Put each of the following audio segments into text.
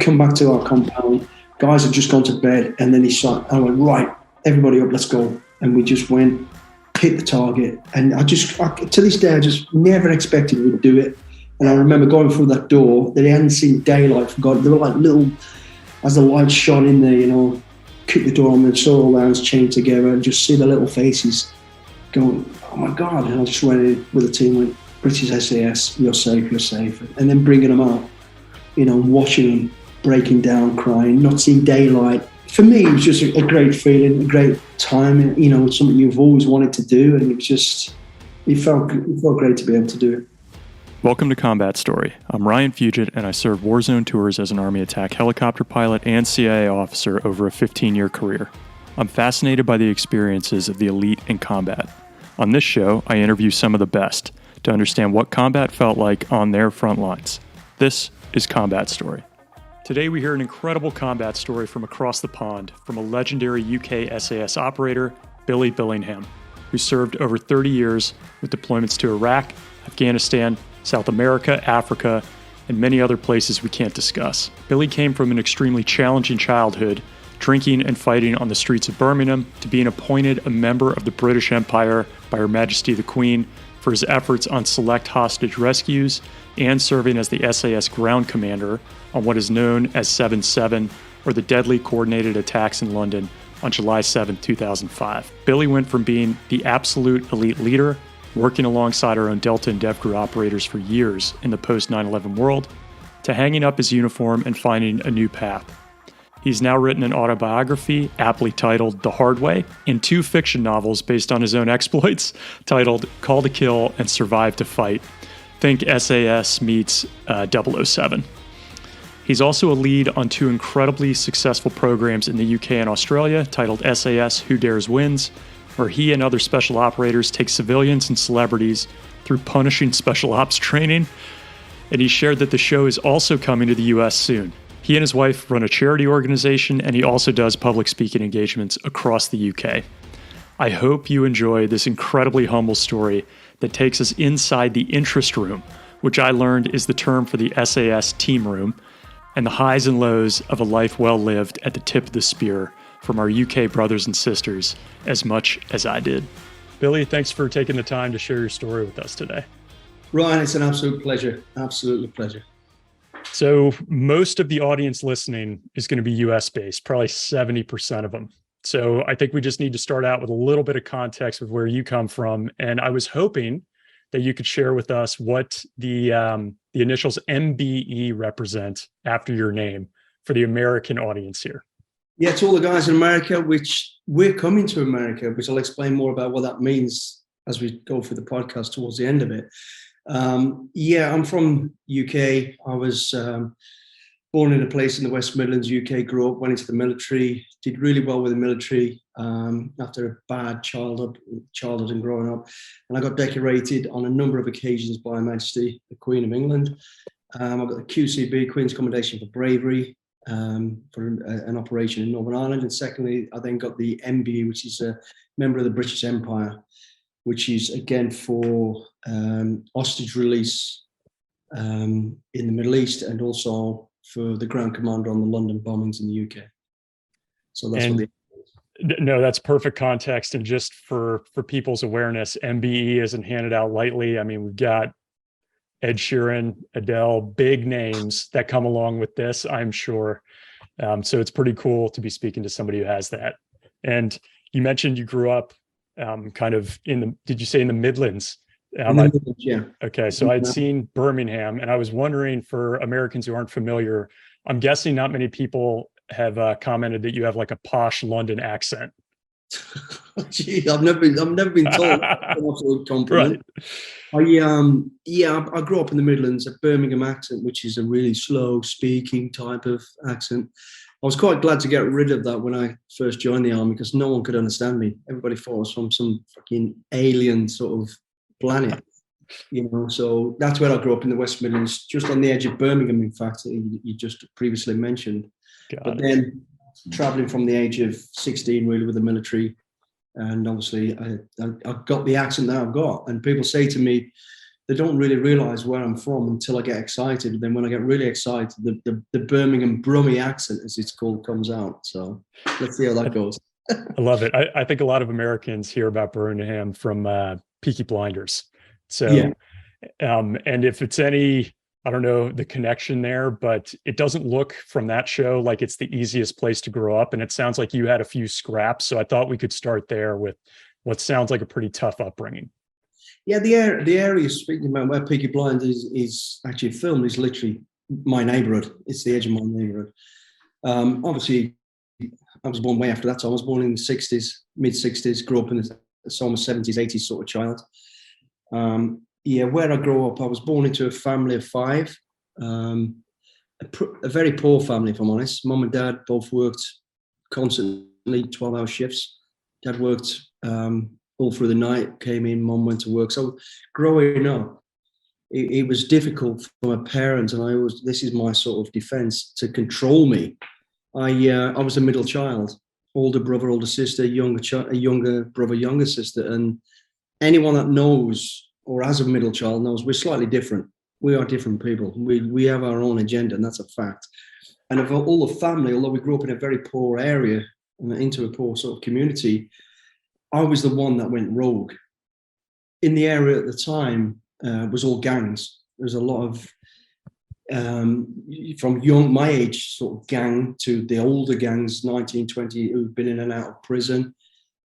come back to our compound. Guys had just gone to bed, and then he shot. I went, right, everybody up, let's go. And we just went, hit the target. And to this day, I just never expected we'd do it. And I remember going through that door, they hadn't seen daylight for God. They were like little, as the light shone in there, you know, kick the door on and saw all the hands chained together and just see the little faces going, oh my God. And I just went in with the team, went, British SAS, you're safe, you're safe. And then bringing them out, you know, watching them breaking down, crying, not seeing daylight. For me, it was just a great feeling, a great time, and, you know, something you've always wanted to do. And it felt great to be able to do it. Welcome to Combat Story. I'm Ryan Fugit, and I served warzone tours as an Army attack helicopter pilot and CIA officer over a 15-year career. I'm fascinated by the experiences of the elite in combat. On this show, I interview some of the best to understand what combat felt like on their front lines. This is Combat Story. Today we hear an incredible combat story from across the pond from a legendary UK SAS operator, Billy Billingham, who served over 30 years with deployments to Iraq, Afghanistan, South America, Africa, and many other places we can't discuss. Billy came from an extremely challenging childhood, drinking and fighting on the streets of Birmingham, to being appointed a member of the British Empire by Her Majesty the Queen for his efforts on select hostage rescues and serving as the SAS Ground Commander on what is known as 7/7, or the deadly coordinated attacks in London on July 7, 2005. Billy went from being the absolute elite leader, working alongside our own Delta and DEVGRU operators for years in the post-9/11 world, to hanging up his uniform and finding a new path. He's now written an autobiography, aptly titled The Hard Way, and 2 fiction novels based on his own exploits, titled Call to Kill and Survive to Fight. Think SAS meets 007. He's also a lead on 2 incredibly successful programs in the UK and Australia, titled SAS Who Dares Wins, where he and other special operators take civilians and celebrities through punishing special ops training. And he shared that the show is also coming to the US soon. He and his wife run a charity organization, and he also does public speaking engagements across the UK. I hope you enjoy this incredibly humble story that takes us inside the interest room, which I learned is the term for the SAS team room, and the highs and lows of a life well lived at the tip of the spear from our UK brothers and sisters, as much as I did. Billy, thanks for taking the time to share your story with us today. Ryan, it's an absolute pleasure. Absolutely pleasure. So most of the audience listening is going to be US based, probably 70% of them. So I think we just need to start out with a little bit of context with where you come from. And I was hoping that you could share with us what the initials MBE represent after your name for the American audience here. Yeah, to all the guys in America, which we're coming to America, which I'll explain more about what that means as we go through the podcast towards the end of it. I'm from UK. I was born in a place in the West Midlands, UK, grew up, went into the military, did really well with the military after a bad childhood and growing up. And I got decorated on a number of occasions by Her Majesty the Queen of England. I got the QCB, Queen's Commendation for Bravery, for an operation in Northern Ireland. And secondly, I then got the MBE, which is a member of the British Empire, which is again for hostage release in the Middle East, and also for the Ground Commander on the London bombings in the UK. So that's No, that's perfect context. And just for people's awareness, MBE isn't handed out lightly. I mean, we've got Ed Sheeran, Adele, big names that come along with this, I'm sure. So it's pretty cool to be speaking to somebody who has that. And you mentioned you grew up kind of did you say in the Midlands? Yeah. Okay, so I'd seen Birmingham, and I was wondering, for Americans who aren't familiar, I'm guessing not many people have commented that you have like a posh London accent. Gee, I've never been told. Absolute compliment. Right. I grew up in the Midlands, a Birmingham accent, which is a really slow speaking type of accent. I was quite glad to get rid of that when I first joined the army, because no one could understand me. Everybody thought I was from some fucking alien sort of planet, you know. So that's where I grew up, in the West Midlands, just on the edge of Birmingham, in fact, you just previously mentioned. Then traveling from the age of 16, really, with the military, and obviously I got the accent that I've got. And people say to me, they don't really realise where I'm from until I get excited. And then when I get really excited, the Birmingham Brummie accent, as it's called, comes out. So let's see how that goes. I love it. I think a lot of Americans hear about Birmingham from Peaky Blinders. So, yeah. And if it's any, I don't know the connection there, but it doesn't look from that show like it's the easiest place to grow up. And it sounds like you had a few scraps. So I thought we could start there with what sounds like a pretty tough upbringing. Yeah, the area speaking about where Peaky Blinders is actually filmed is literally my neighbourhood. It's the edge of my neighbourhood. Obviously, I was born way after that time. I was born in the 60s, mid-60s, grew up in the almost 70s, 80s sort of child. Yeah, where I grew up, I was born into a family of 5. A very poor family, if I'm honest. Mum and dad both worked constantly, 12-hour shifts. Dad worked all through the night, came in, mum went to work. So growing up, it was difficult for my parents, and this is my sort of defense, to control me. I was a middle child, older brother, older sister, younger brother, younger sister. And anyone that knows or as a middle child knows we're slightly different. We are different people. We have our own agenda, and that's a fact. And of all the family, although we grew up in a very poor area and into a poor sort of community, I was the one that went rogue. In the area at the time was all gangs. There was a lot of, from my age sort of gang to the older gangs, 19, 20, who've been in and out of prison.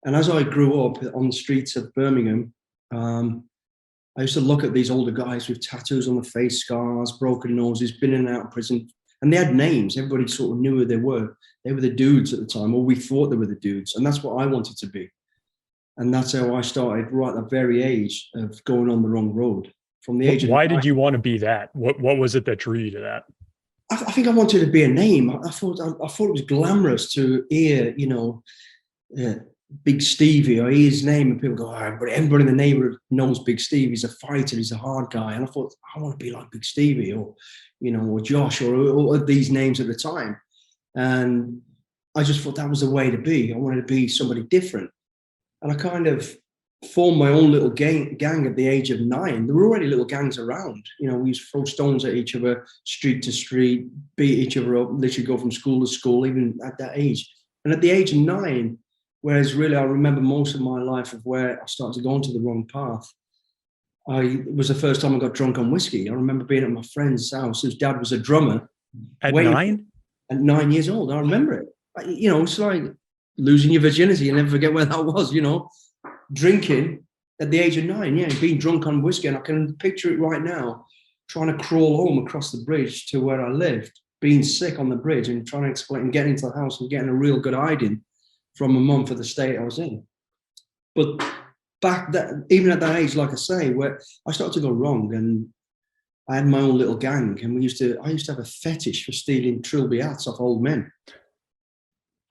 And as I grew up on the streets of Birmingham, I used to look at these older guys with tattoos on the face, scars, broken noses, been in and out of prison. And they had names. Everybody sort of knew who they were. They were the dudes at the time, or we thought they were the dudes. And that's what I wanted to be. And that's how I started right at the very age of going on the wrong road. From the age of Why did you want to be that? What was it that drew you to that? I think I wanted to be a name. I thought it was glamorous to hear, Big Stevie, or hear his name, and people go, oh, but everybody in the neighborhood knows Big Steve. He's a fighter, he's a hard guy. And I thought, I want to be like Big Stevie, or Josh, or these names at the time. And I just thought that was the way to be. I wanted to be somebody different. And I kind of formed my own little gang at the age of 9. There were already little gangs around. We used to throw stones at each other, street to street, beat each other up, literally go from school to school, even at that age. And at the age of 9, whereas really I remember most of my life of where I started to go onto the wrong path, it was the first time I got drunk on whiskey. I remember being at my friend's house, whose dad was a drummer. At 9? At 9 years old, I remember it. It's like losing your virginity. You never forget where that was, drinking at the age of 9, being drunk on whiskey. And I can picture it right now, trying to crawl home across the bridge to where I lived, being sick on the bridge and trying to explain, getting into the house and getting a real good hiding from my mum for the state I was in. But even at that age, like I say, where I started to go wrong, and I had my own little gang, and I used to have a fetish for stealing trilby hats off old men.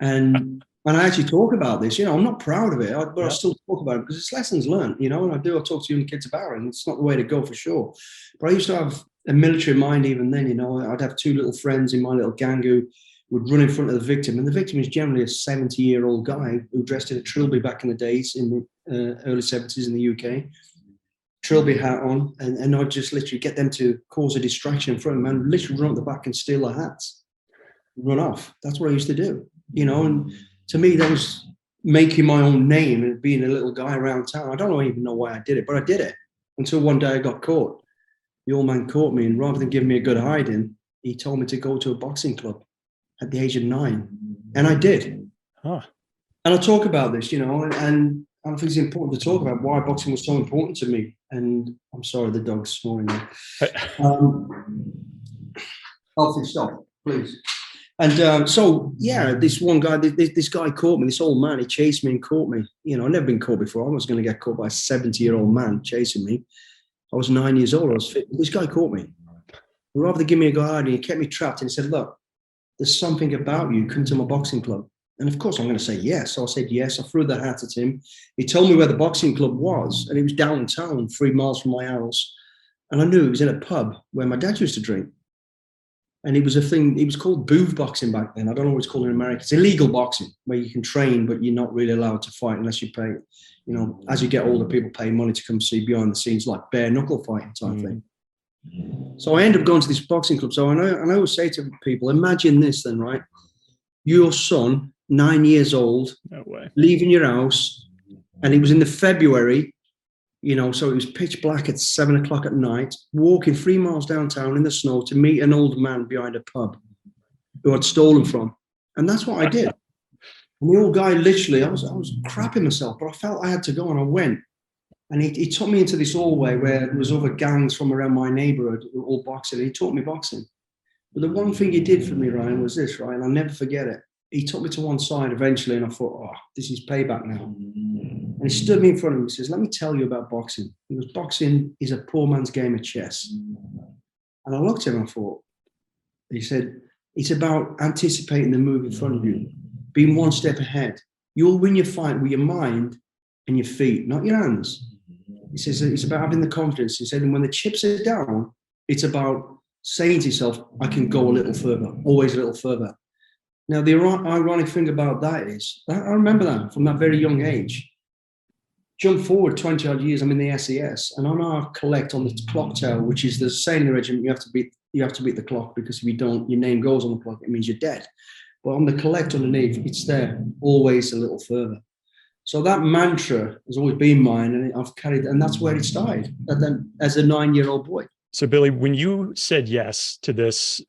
And I actually talk about this, I'm not proud of it, but I still talk about it because it's lessons learned, and I talk to young kids about it, and it's not the way to go for sure. But I used to have a military mind even then, I'd have 2 little friends in my little gang who would run in front of the victim. And the victim is generally a 70-year-old guy who dressed in a trilby back in the days, in the early 70s in the UK, trilby hat on, and I'd just literally get them to cause a distraction in front of them and literally run up the back and steal their hats, run off. That's what I used to do, and to me, that was making my own name and being a little guy around town. I don't even know why I did it, but I did it until one day I got caught. The old man caught me, and rather than giving me a good hiding, he told me to go to a boxing club at the age of 9. And I did. Huh. And I talk about this, and I think it's important to talk about why boxing was so important to me. And I'm sorry, the dog's snoring there. Alfie, stop, please. And this one guy, this guy caught me, this old man, he chased me and caught me. I'd never been caught before. I was going to get caught by a 70-year-old man chasing me. I was 9 years old. This guy caught me. Rather than give me a guide, he kept me trapped, and he said, look, there's something about you, come to my boxing club. And of course I'm going to say yes. So I said yes. I threw the hat at him. He told me where the boxing club was, and it was downtown, 3 miles from my house. And I knew it was in a pub where my dad used to drink. And it was a thing, it was called booth boxing back then. I don't know what it's called in America. It's illegal boxing, where you can train, but you're not really allowed to fight unless you pay. You know, as you get older, people pay money to come see behind the scenes, like bare knuckle fighting type thing. So I ended up going to this boxing club. So I always say to people, imagine this then, right? Your son, 9 years old, No way. leaving your house, and it was in the February, you know, so it was pitch black at 7 o'clock at night, walking 3 miles downtown in the snow to meet an old man behind a pub who I'd stolen from. And that's what I did. And the old guy, literally, I was crapping myself, but I felt I had to go, and I went. And he took me into this hallway where there was other gangs from around my neighborhood, all boxing. And he taught me boxing. But the one thing he did for me, Ryan, was this, right? And I'll never forget it. He took me to one side eventually, and I thought, oh, this is payback now. And he stood me in front of me and says, let me tell you about boxing. He goes, boxing is a poor man's game of chess. And I looked at him and I thought, he said, it's about anticipating the move in front of you, being one step ahead. You'll win your fight with your mind and your feet, not your hands. He says it's about having the confidence. He said, and when the chips are down, it's about saying to yourself, I can go a little further, always a little further. Now, the ironic thing about that is, I remember that from that very young age. Jump forward 20 odd years, I'm in the SAS, and on our collect on the clock tower, which is the saying in the regiment, you have to beat the clock, because if you don't, your name goes on the clock, it means you're dead. But on the collect underneath, it's there, always a little further. So that mantra has always been mine, and I've carried, and that's where it started, and then as a 9-year-old boy. So, Billy, when you said yes to this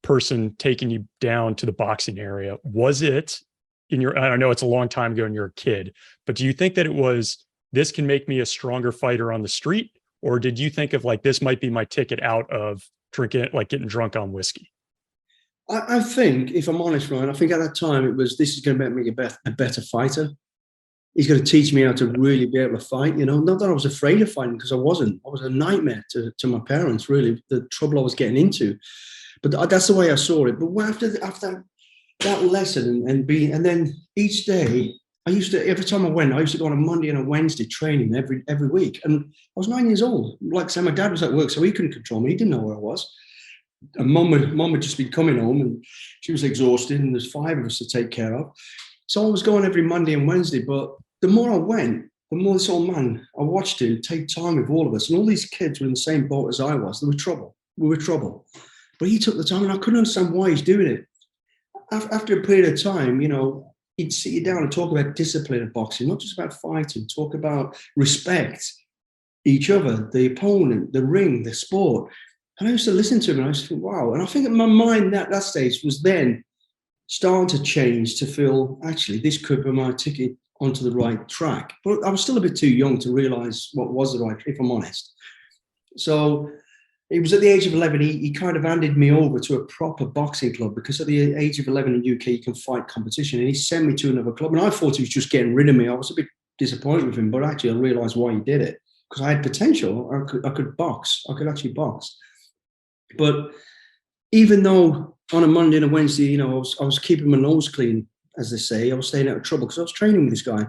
person taking you down to the boxing area, was it in your, I know it's a long time ago and you're a kid, but do you think that it was, this can make me a stronger fighter on the street? Or did you think of like, this might be my ticket out of drinking, like getting drunk on whiskey? I think, if I'm honest, Ryan, I think at that time it was, this is going to make me a better fighter. He's going to teach me how to really be able to fight, you know. Not that I was afraid of fighting, because I wasn't. I was a nightmare to my parents, really, the trouble I was getting into. But that's the way I saw it. But after that lesson and then each day, every time I went, I used to go on a Monday and a Wednesday training every week. And I was 9 years old. Like I said, my dad was at work, so he couldn't control me. He didn't know where I was. And mum had just been coming home, and she was exhausted, and there's 5 of us to take care of. So I was going every Monday and Wednesday, but the more I went, the more this old man, I watched him take time with all of us. And all these kids were in the same boat as I was. There was trouble. We were trouble. But he took the time, and I couldn't understand why he's doing it. After a period of time, you know, he'd sit you down and talk about discipline of boxing, not just about fighting, talk about respect, each other, the opponent, the ring, the sport. And I used to listen to him, and I used to think, wow. And I think in my mind that stage was then starting to change to feel, actually, this could be my ticket onto the right track. But I was still a bit too young to realize what was the right, if I'm honest. So it was at the age of 11, he kind of handed me over to a proper boxing club, because at the age of 11 in the UK, you can fight competition. And he sent me to another club. And I thought he was just getting rid of me. I was a bit disappointed with him, but actually I realized why he did it, because I had potential. I could box. I could actually box. But even though on a Monday and a Wednesday, you know, I was keeping my nose clean, as they say, I was staying out of trouble, because I was training with this guy.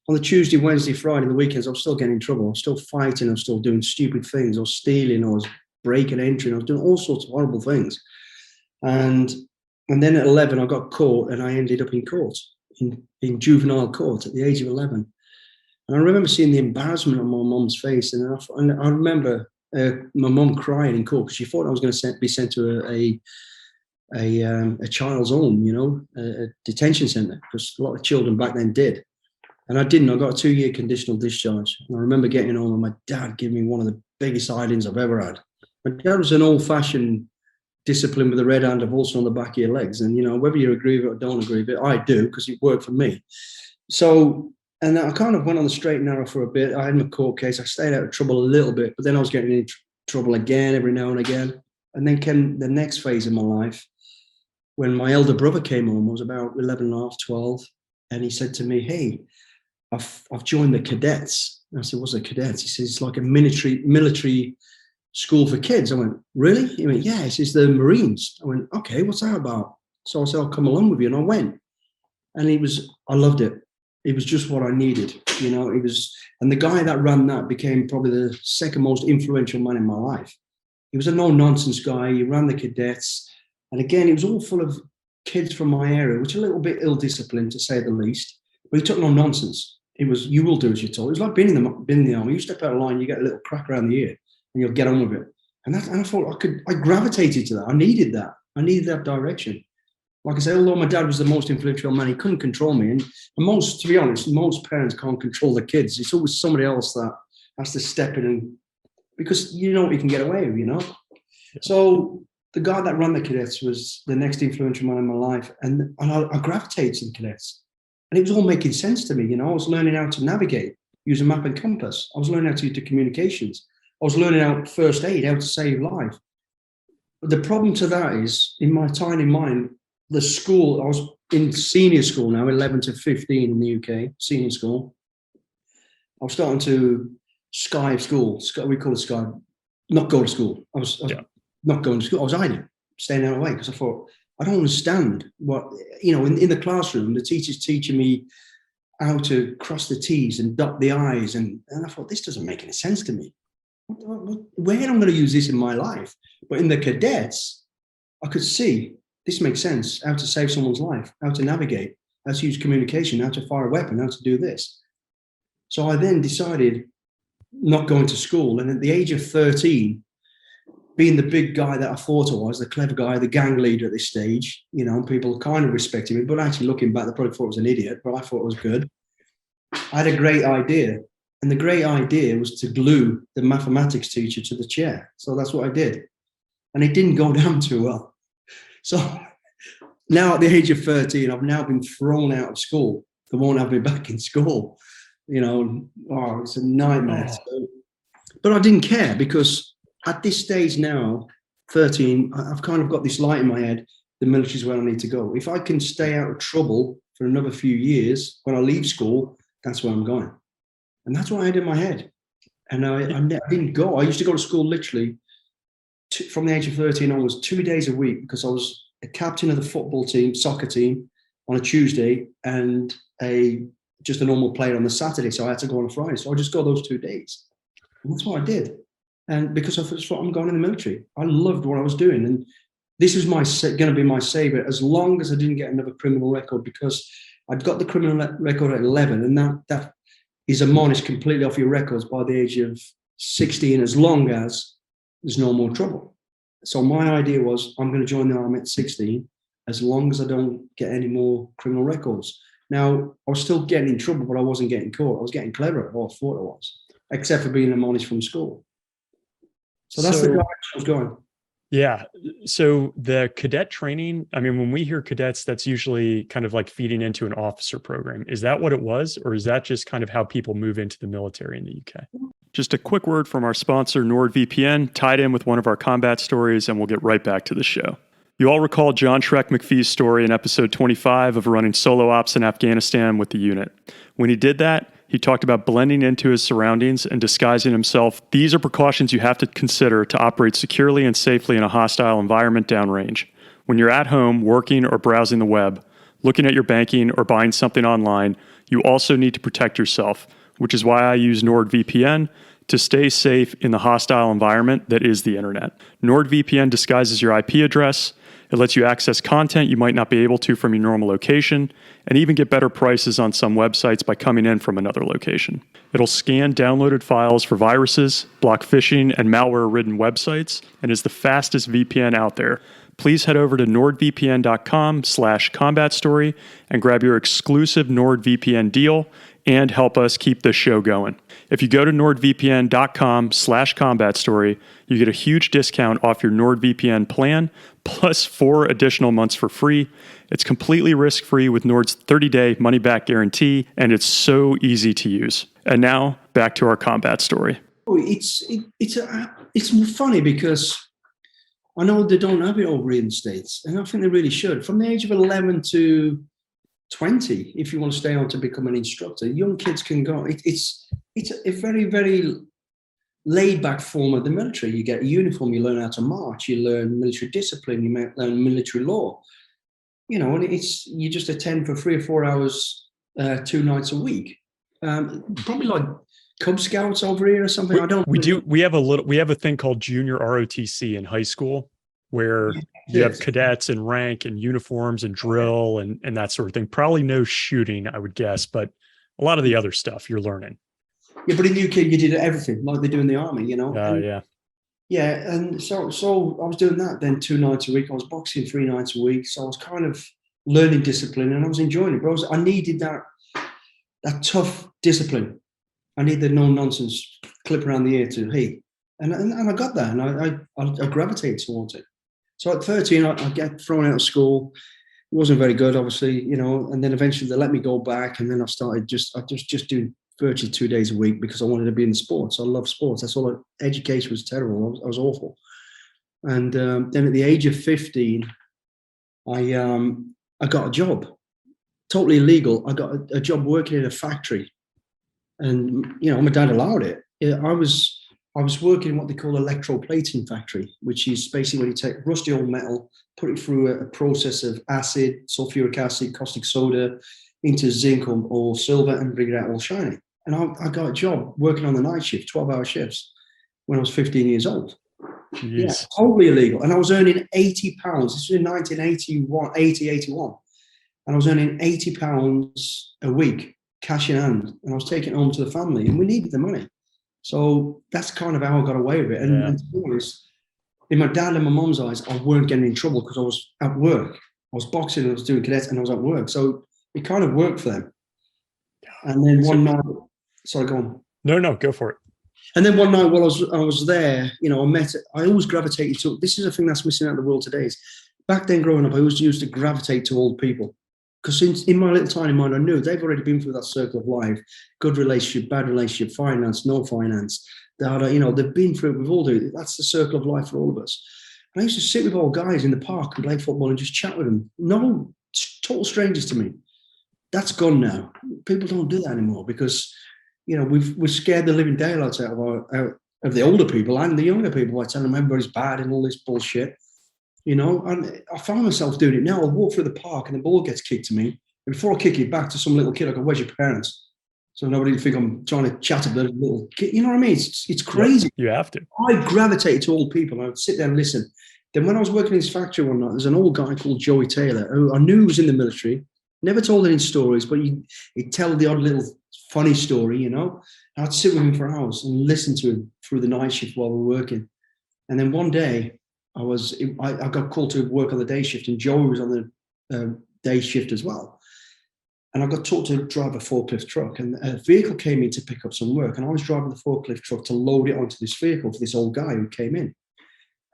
On the Tuesday, Wednesday, Friday, the weekends, I was still getting in trouble. I was still fighting. I was still doing stupid things. I was stealing. I was breaking and entering. I was doing all sorts of horrible things. And then at 11, I got caught, and I ended up in court, in juvenile court at the age of 11. And I remember seeing the embarrassment on my mum's face. And I remember my mum crying in court, because she thought I was going to be sent to a child's home, you know, a detention centre, because a lot of children back then did. And I didn't. I got a 2-year conditional discharge. And I remember getting home, and my dad gave me one of the biggest hidings I've ever had. My dad was an old-fashioned discipline with a red hand of also on the back of your legs. And, you know, whether you agree with it or don't agree with it, I do, because it worked for me. So, and I kind of went on the straight and narrow for a bit. I had my court case. I stayed out of trouble a little bit, but then I was getting into trouble again every now and again. And then came the next phase of my life, when my elder brother came home. I was about 11 and a half, 12. And he said to me, hey, I've joined the cadets. And I said, what's the cadets? He says, it's like a military school for kids. I went, really? He went, yeah. He says, the Marines. I went, okay, what's that about? So I said, I'll come along with you. And I went. And I loved it. It was just what I needed. You know, and the guy that ran that became probably the second most influential man in my life. he was a no-nonsense guy. He ran the cadets. And again, it was all full of kids from my area, which are a little bit ill-disciplined, to say the least. But he took no nonsense. It was, you will do as you're told. It was like being in the army. You step out of line, you get a little crack around the ear, and you'll get on with it. And I thought I gravitated to that. I needed that. I needed that direction. Like I say, although my dad was the most influential man, he couldn't control me. And most, to be honest, most parents can't control their kids. It's always somebody else that has to step in, and because you know what you can get away with, you know. So the guy that ran the cadets was the next influential man in my life, and I gravitated to the cadets, and it was all making sense to me. You know, I was learning how to navigate, use a map and compass. I was learning how to use the communications. I was learning how first aid, how to save life. But the problem to that is, in my tiny mind, the school, I was in senior school now, 11 to 15 in the UK, senior school. I was starting to skive school. We call it skive, not go to school. I was not going to school. I was hiding, staying out of the way, because I thought, I don't understand what, you know, in the classroom, the teacher's teaching me how to cross the T's and dot the I's. And I thought, this doesn't make any sense to me. Where am I going to use this in my life? But in the cadets, I could see this makes sense, how to save someone's life, how to navigate, how to use communication, how to fire a weapon, how to do this. So I then decided not going to school. And at the age of 13, being the big guy that I thought I was, the clever guy, the gang leader at this stage, you know, people kind of respected me, but actually looking back, they probably thought I was an idiot, but I thought it was good. I had a great idea. And the great idea was to glue the mathematics teacher to the chair. So that's what I did. And it didn't go down too well. So now at the age of 13, I've now been thrown out of school. They won't have me back in school. You know, it's a nightmare. So, but I didn't care, because at this stage now, 13, I've kind of got this light in my head. The military is where I need to go. If I can stay out of trouble for another few years, when I leave school, that's where I'm going. And that's what I had in my head. And I didn't go. I used to go to school literally from the age of 13 onwards, 2 days a week, because I was a captain of the football team, soccer team, on a Tuesday, and just a normal player on the Saturday. So I had to go on a Friday. So I just go those 2 days. And that's what I did. And because I thought, I'm going in the military. I loved what I was doing. And this is going to be my savior, as long as I didn't get another criminal record, because I'd got the criminal record at 11, and that is admonished completely off your records by the age of 16, as long as there's no more trouble. So my idea was, I'm going to join the army at 16, as long as I don't get any more criminal records. Now, I was still getting in trouble, but I wasn't getting caught. I was getting clever, or I thought I was, except for being admonished from school. So that's the direction I was going. Yeah. So the cadet training, I mean, when we hear cadets, that's usually kind of like feeding into an officer program. Is that what it was? Or is that just kind of how people move into the military in the UK? Just a quick word from our sponsor, NordVPN, tied in with one of our combat stories, and we'll get right back to the show. You all recall John Shrek McPhee's story in episode 25 of running solo ops in Afghanistan with the unit. When he did that, he talked about blending into his surroundings and disguising himself. These are precautions you have to consider to operate securely and safely in a hostile environment downrange. When you're at home, working or browsing the web, looking at your banking or buying something online, you also need to protect yourself, which is why I use NordVPN to stay safe in the hostile environment that is the internet. NordVPN disguises your IP address. It lets you access content you might not be able to from your normal location, and even get better prices on some websites by coming in from another location. It'll scan downloaded files for viruses, block phishing and malware-ridden websites, and is the fastest VPN out there. Please head over to nordvpn.com/combatstory and grab your exclusive NordVPN deal and help us keep this show going. If you go to nordvpn.com/combatstory, you get a huge discount off your NordVPN plan, plus 4 additional months for free. It's completely risk-free with Nord's 30-day money-back guarantee, and it's so easy to use. And now, back to our combat story. It's funny because I know they don't have it over in the States, and I think they really should. From the age of 11 to 20, if you want to stay on to become an instructor, young kids can go. It's a very, very laid-back form of the military. You get a uniform, you learn how to march, you learn military discipline, you learn military law. You know, and you just attend for 3 or 4 hours, 2 nights a week. Probably like Cub Scouts over here or something? I don't. We have a thing called junior ROTC in high school, where you have cadets and rank and uniforms and drill and that sort of thing. Probably no shooting, I would guess, but a lot of the other stuff you're learning. Yeah, but in the UK you did everything like they do in the army, you know. Yeah. Yeah, and so I was doing that then 2 nights a week. I was boxing 3 nights a week, so I was kind of learning discipline, and I was enjoying it. But I needed that tough discipline. I needed the no nonsense clip around the ear to hey, and I got that, and I gravitated towards it. So at 13, I get thrown out of school. It wasn't very good, obviously, you know. And then eventually they let me go back, and then I started just doing virtually 2 days a week because I wanted to be in the sports. I love sports. That's all. Education was terrible. I was awful. And then at the age of 15, I got a job, totally illegal. I got a job working in a factory, and you know my dad allowed it. I was working in what they call electroplating factory, which is basically when you take rusty old metal, put it through a process of acid, sulfuric acid, caustic soda, into zinc or silver, and bring it out all shiny. And I got a job working on the night shift, 12-hour shifts, when I was 15 years old. Jeez. Yeah, totally illegal. And I was earning £80. This was in 1981. And I was earning £80 a week, cash in hand. And I was taking it home to the family, and we needed the money. So that's kind of how I got away with it. And to be honest, in my dad and my mom's eyes, I weren't getting in trouble because I was at work. I was boxing, I was doing cadets, and I was at work. So it kind of worked for them. And then one night, sorry, go on. No, go for it. And then one night while I was there, you know, I always gravitated to, this is a thing that's missing out of the world today, is back then growing up, I always used to gravitate to old people. Because in my little tiny mind, I knew they've already been through that circle of life, good relationship, bad relationship, finance, no finance. You know, they've been through it, we've all done it. That's the circle of life for all of us. And I used to sit with old guys in the park and play football and just chat with them. No, total strangers to me. That's gone now. People don't do that anymore because, you know, we've scared the living daylights out of the older people and the younger people by telling them everybody's bad and all this bullshit. You know, and I find myself doing it now. I'll walk through the park and the ball gets kicked to me. And before I kick it back to some little kid, I go, "Where's your parents?" So nobody think I'm trying to chat about the little kid. You know what I mean? It's crazy. You have to. I gravitated to old people. I would sit there and listen. Then when I was working in this factory one night, there's an old guy called Joey Taylor who I knew was in the military. Never told any stories, but he'd tell the odd little funny story, you know. And I'd sit with him for hours and listen to him through the night shift while we were working. And then one day, I got called to work on the day shift, and Joey was on the day shift as well. And I got taught to drive a forklift truck, and a vehicle came in to pick up some work, and I was driving the forklift truck to load it onto this vehicle for this old guy who came in.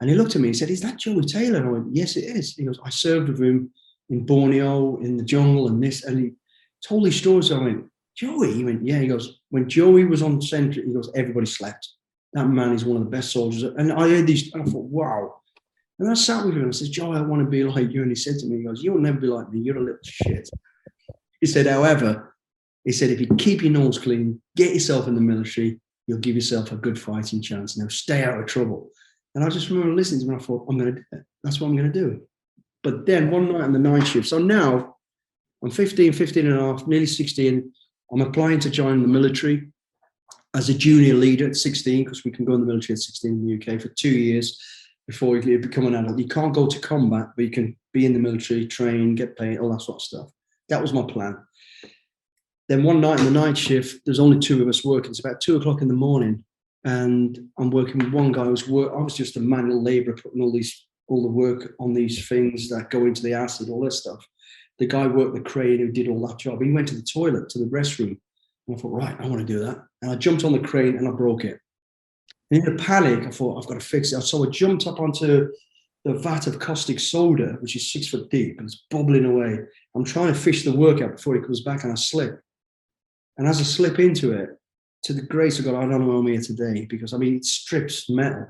And he looked at me and said, "Is that Joey Taylor?" And I went, "Yes, it is." He goes, "I served with him in Borneo, in the jungle, and this." And he told these stories. I went, "Joey?" He went, "Yeah." He goes, "When Joey was on sentry," he goes, "everybody slept. That man is one of the best soldiers." And I heard these, and I thought, wow. And I sat with him and I said, "Joey, I want to be like you." And he said to me, he goes, "You'll never be like me. You're a little shit." He said, "However," he said, "if you keep your nose clean, get yourself in the military, you'll give yourself a good fighting chance. Now stay out of trouble." And I just remember listening to him and I thought, that's what I'm going to do. But then one night on the night shift, so now I'm 15 and a half, nearly 16. I'm applying to join the military as a junior leader at 16, because we can go in the military at 16 in the UK for 2 years before you become an adult. You can't go to combat, but you can be in the military, train, get paid, all that sort of stuff. That was my plan. Then one night in the night shift, there's only 2 of us working. It's about 2 o'clock in the morning, and I'm working with one guy I was just a manual labourer, putting all the work on these things that go into the acid, all this stuff. The guy worked the crane who did all that job. He went to the toilet, to the restroom. And I thought, right, I want to do that. And I jumped on the crane and I broke it. And in a panic, I thought, I've got to fix it. So I jumped up onto the vat of caustic soda, which is 6 foot deep, and it's bubbling away. I'm trying to fish the work out before he comes back, and I slip. And as I slip into it, to the grace of God, I don't know I'm here today, because, I mean, it strips metal.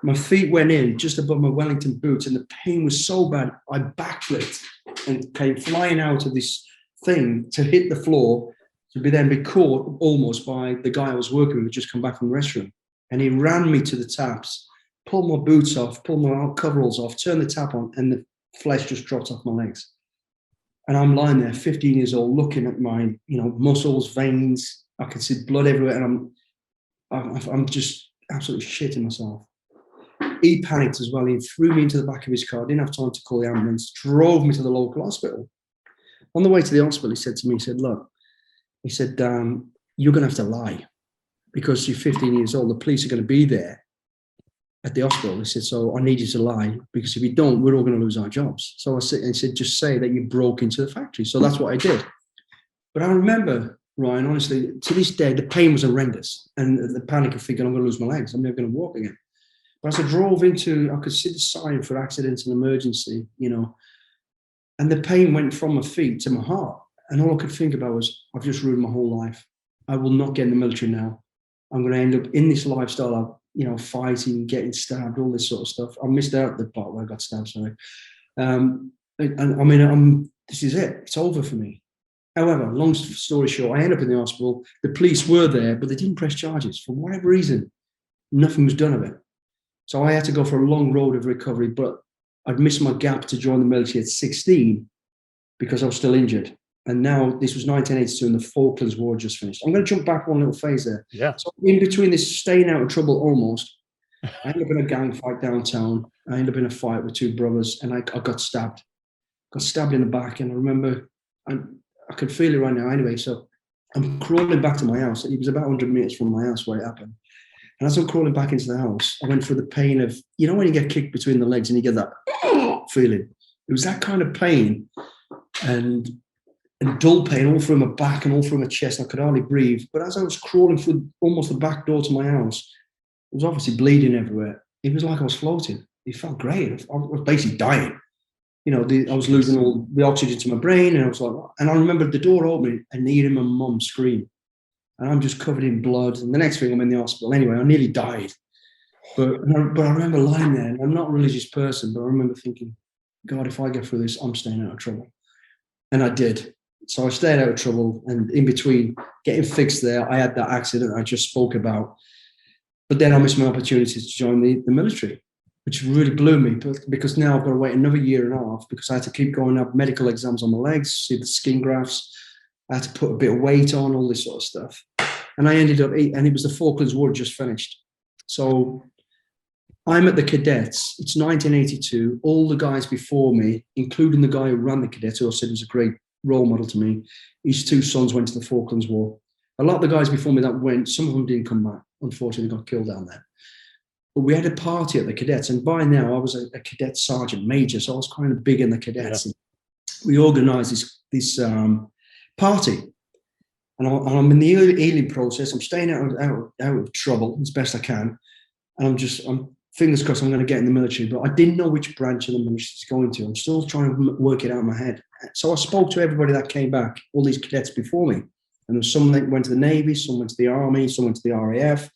My feet went in just above my Wellington boots, and the pain was so bad, I backflipped and came flying out of this thing to hit the floor, to then be caught almost by the guy I was working with who just come back from the restroom. And he ran me to the taps, pulled my boots off, pulled my coveralls off, turned the tap on, and the flesh just dropped off my legs. And I'm lying there, 15 years old, looking at my, muscles, veins. I can see blood everywhere, and I'm just absolutely shitting myself. He panicked as well. He threw me into the back of his car. Didn't have time to call the ambulance. Drove me to the local hospital. On the way to the hospital, he said to me, look, you're going to have to lie because you're 15 years old. The police are going to be there at the hospital. He said, so I need you to lie, because if you don't, we're all going to lose our jobs. So he said, just say that you broke into the factory. So that's what I did. But I remember, Ryan, honestly, to this day, the pain was horrendous, and the panic of thinking I'm going to lose my legs. I'm never going to walk again. But as I drove I could see the sign for accidents and emergency, and the pain went from my feet to my heart. And all I could think about was, I've just ruined my whole life. I will not get in the military now. I'm going to end up in this lifestyle of, fighting, getting stabbed, all this sort of stuff. I missed out the part where I got stabbed, sorry. This is it. It's over for me. However, long story short, I ended up in the hospital. The police were there, but they didn't press charges. For whatever reason, nothing was done of it. So I had to go for a long road of recovery, but I'd missed my gap to join the military at 16 because I was still injured. And now this was 1982 and the Falklands War just finished. I'm going to jump back one little phase there. Yeah. So in between this staying out of trouble almost, I ended up in a gang fight downtown. I ended up in a fight with two brothers, and I got stabbed. Got stabbed in the back, and I remember, I could feel it right now anyway. So I'm crawling back to my house. It was about 100 meters from my house where it happened. And as I'm crawling back into the house, I went through the pain of, when you get kicked between the legs and you get that feeling. It was that kind of pain and dull pain all through my back and all through my chest. I could hardly breathe. But as I was crawling through almost the back door to my house, I was obviously bleeding everywhere. It was like I was floating. It felt great. I was basically dying. I was losing all the oxygen to my brain, and I was like, and I remember the door opening and hearing my mum scream. And I'm just covered in blood. And the next thing, I'm in the hospital. Anyway, I nearly died. But I remember lying there, and I'm not a religious person, but I remember thinking, God, if I get through this, I'm staying out of trouble. And I did. So I stayed out of trouble. And in between getting fixed there, I had that accident I just spoke about. But then I missed my opportunity to join the military, which really blew me, because now I've got to wait another year and a half because I had to keep going up medical exams on my legs, see the skin grafts. I had to put a bit of weight on, all this sort of stuff. And I ended up, and it was the Falklands War just finished. So I'm at the cadets. It's 1982. All the guys before me, including the guy who ran the cadets, who I said was a great role model to me, his two sons went to the Falklands War. A lot of the guys before me that went, some of them didn't come back. Unfortunately, got killed down there. But we had a party at the cadets, and by now I was a cadet sergeant major, so I was kind of big in the cadets. Yeah. We organised this party, and I'm in the healing process. I'm staying out of trouble as best I can, and I'm fingers crossed I'm going to get in the military. But I didn't know which branch of the military it's going to. I'm still trying to work it out in my head. So I spoke to everybody that came back, all these cadets before me, and there was some that went to the Navy, some went to the Army, some went to the RAF.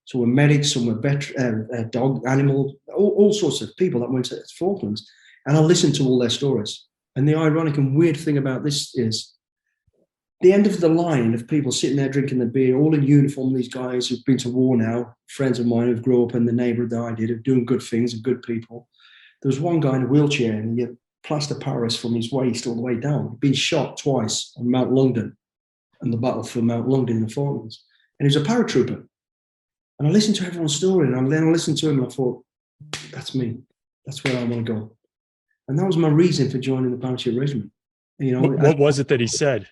Some were medics, some were dog, animal, all sorts of people that went to Falklands. And I listened to all their stories. And the ironic and weird thing about this is the end of the line of people sitting there drinking their beer, all in uniform, these guys who've been to war now, friends of mine who've grew up in the neighbourhood that I did, of doing good things and good people. There was one guy in a wheelchair, and he had plaster Paris from his waist all the way down. He'd been shot twice on Mount Longdon and the battle for Mount Longdon in the Falklands. And he was a paratrooper. And I listened to everyone's story, and then I listened to him, and I thought, that's me. That's where I want to go. And that was my reason for joining the parachute regiment. What was it that he said,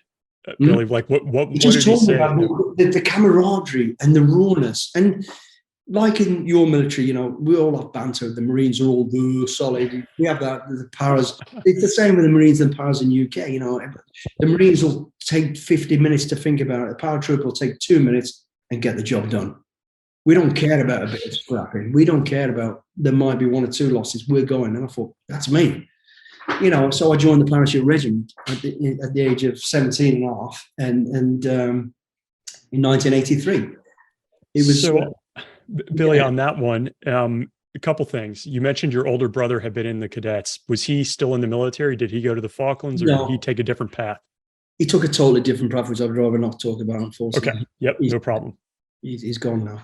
Billy? Like, what did he say? About the camaraderie and the rawness. And like in your military, we all have banter. The Marines are all solid. We have that, the paras. It's the same with the Marines and paras in UK. The Marines will take 50 minutes to think about it. The paratrooper will take 2 minutes and get the job done. We don't care about a bit of scrapping. We don't care about, there might be 1 or 2 losses. We're going. And I thought, that's me. So I joined the parachute regiment at the age of 17 and a half. And in 1983. It was. So, Billy, on that one, a couple things. You mentioned your older brother had been in the cadets. Was he still in the military? Did he go to the Falklands, or did he take a different path? He took a totally different path, which I'd rather not talk about, unfortunately. Okay. Yep. No problem. He's gone now.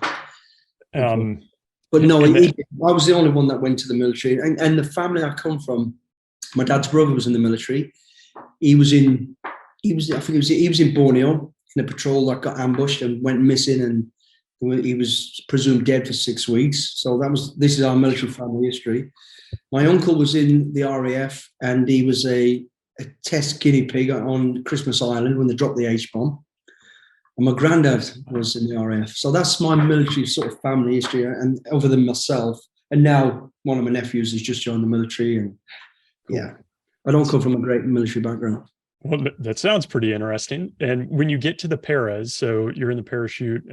But no, I was the only one that went to the military, and the family I come from, my dad's brother was in the military. he was in Borneo in a patrol that got ambushed and went missing, and he was presumed dead for 6 weeks. So this is our military family history. My uncle was in the RAF, and he was a test guinea pig on Christmas Island when they dropped the H-bomb. And my granddad was in the RAF. So that's my military sort of family history, and other than myself. And now one of my nephews has just joined the military, and yeah, I don't come from a great military background. Well, that sounds pretty interesting. And when you get to the paras, so you're in the parachute,